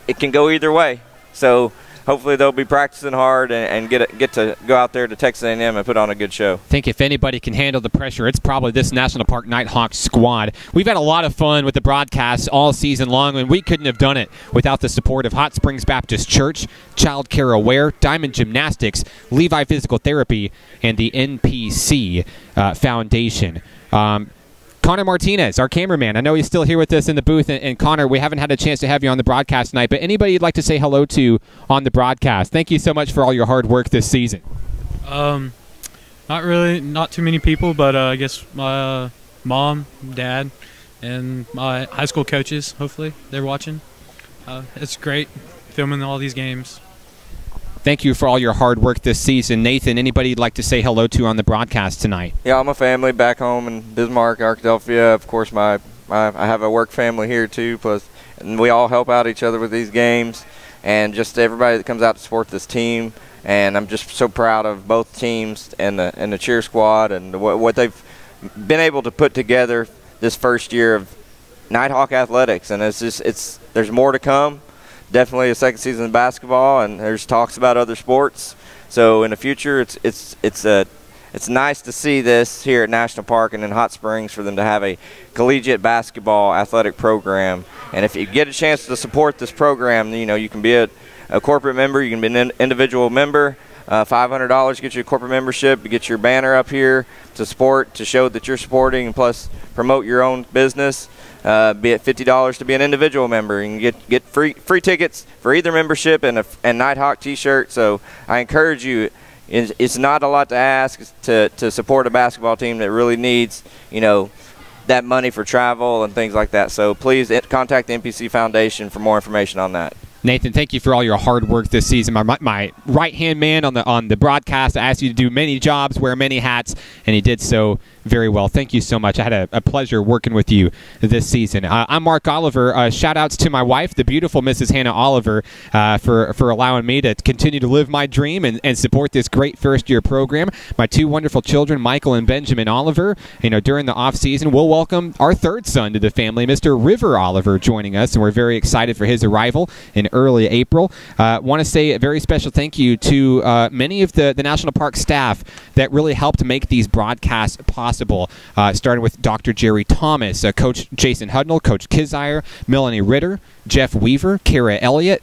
it can go either way. So hopefully they'll be practicing hard and get to go out there to Texas A&M and put on a good show. I think if anybody can handle the pressure, it's probably this National Park Nighthawks squad. We've had a lot of fun with the broadcasts all season long, and we couldn't have done it without the support of Hot Springs Baptist Church, Child Care Aware, Diamond Gymnastics, Levi Physical Therapy, and the NPC Foundation. Connor Martinez, our cameraman. I know he's still here with us in the booth. And Connor, we haven't had a chance to have you on the broadcast tonight, but anybody you'd like to say hello to on the broadcast? Thank you so much for all your hard work this season. Not too many people, but I guess my mom, dad, and my high school coaches, hopefully they're watching. It's great filming all these games. Thank you for all your hard work this season. Nathan, anybody you'd like to say hello to on the broadcast tonight? Yeah, all my family back home in Bismarck, Arkadelphia. Of course, I have a work family here too. And we all help out each other with these games, and just everybody that comes out to support this team. And I'm just so proud of both teams and the cheer squad and what they've been able to put together this first year of Nighthawk athletics. And there's more to come. Definitely a second season of basketball, and there's talks about other sports. So in the future, it's nice to see this here at National Park and in Hot Springs for them to have a collegiate basketball athletic program. And if you get a chance to support this program, you know, you can be a corporate member, you can be an individual member. $500 gets you a corporate membership. You get your banner up here to show that you're supporting, and plus promote your own business. Be it $50 to be an individual member. You can get free tickets for either membership and Nighthawk T-shirt. So I encourage you. It's not a lot to ask to support a basketball team that really needs, you know, that money for travel and things like that. So please contact the NPC Foundation for more information on that. Nathan, thank you for all your hard work this season. My right-hand man on the broadcast. I asked you to do many jobs, wear many hats, and he did so very well. Thank you so much. I had a pleasure working with you this season. I'm Mark Oliver. Shout-outs to my wife, the beautiful Mrs. Hannah Oliver, for allowing me to continue to live my dream and support this great first-year program. My 2 wonderful children, Michael and Benjamin Oliver. You know, during the off-season, we'll welcome our 3rd son to the family, Mr. River Oliver, joining us, and we're very excited for his arrival in early April. Want to say a very special thank you to many of the National Park staff that really helped make these broadcasts possible. Starting with Dr. Jerry Thomas, Coach Jason Hudnall, Coach Kizire, Melanie Ritter, Jeff Weaver, Kara Elliott.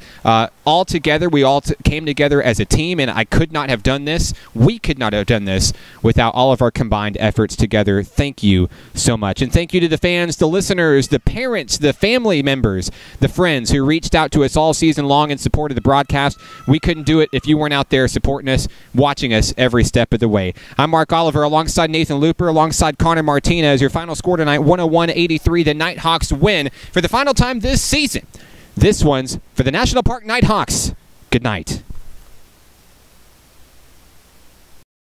All together, we all came together as a team, and I could not have done this. We could not have done this without all of our combined efforts together. Thank you so much. And thank you to the fans, the listeners, the parents, the family members, the friends who reached out to us all season long in support of the broadcast. We couldn't do it if you weren't out there supporting us, watching us every step of the way. I'm Mark Oliver alongside Nathan Looper, alongside Connor Martinez. Your final score tonight, 101-83. The Nighthawks win for the final time this season. This one's for the National Park Nighthawks. Good night.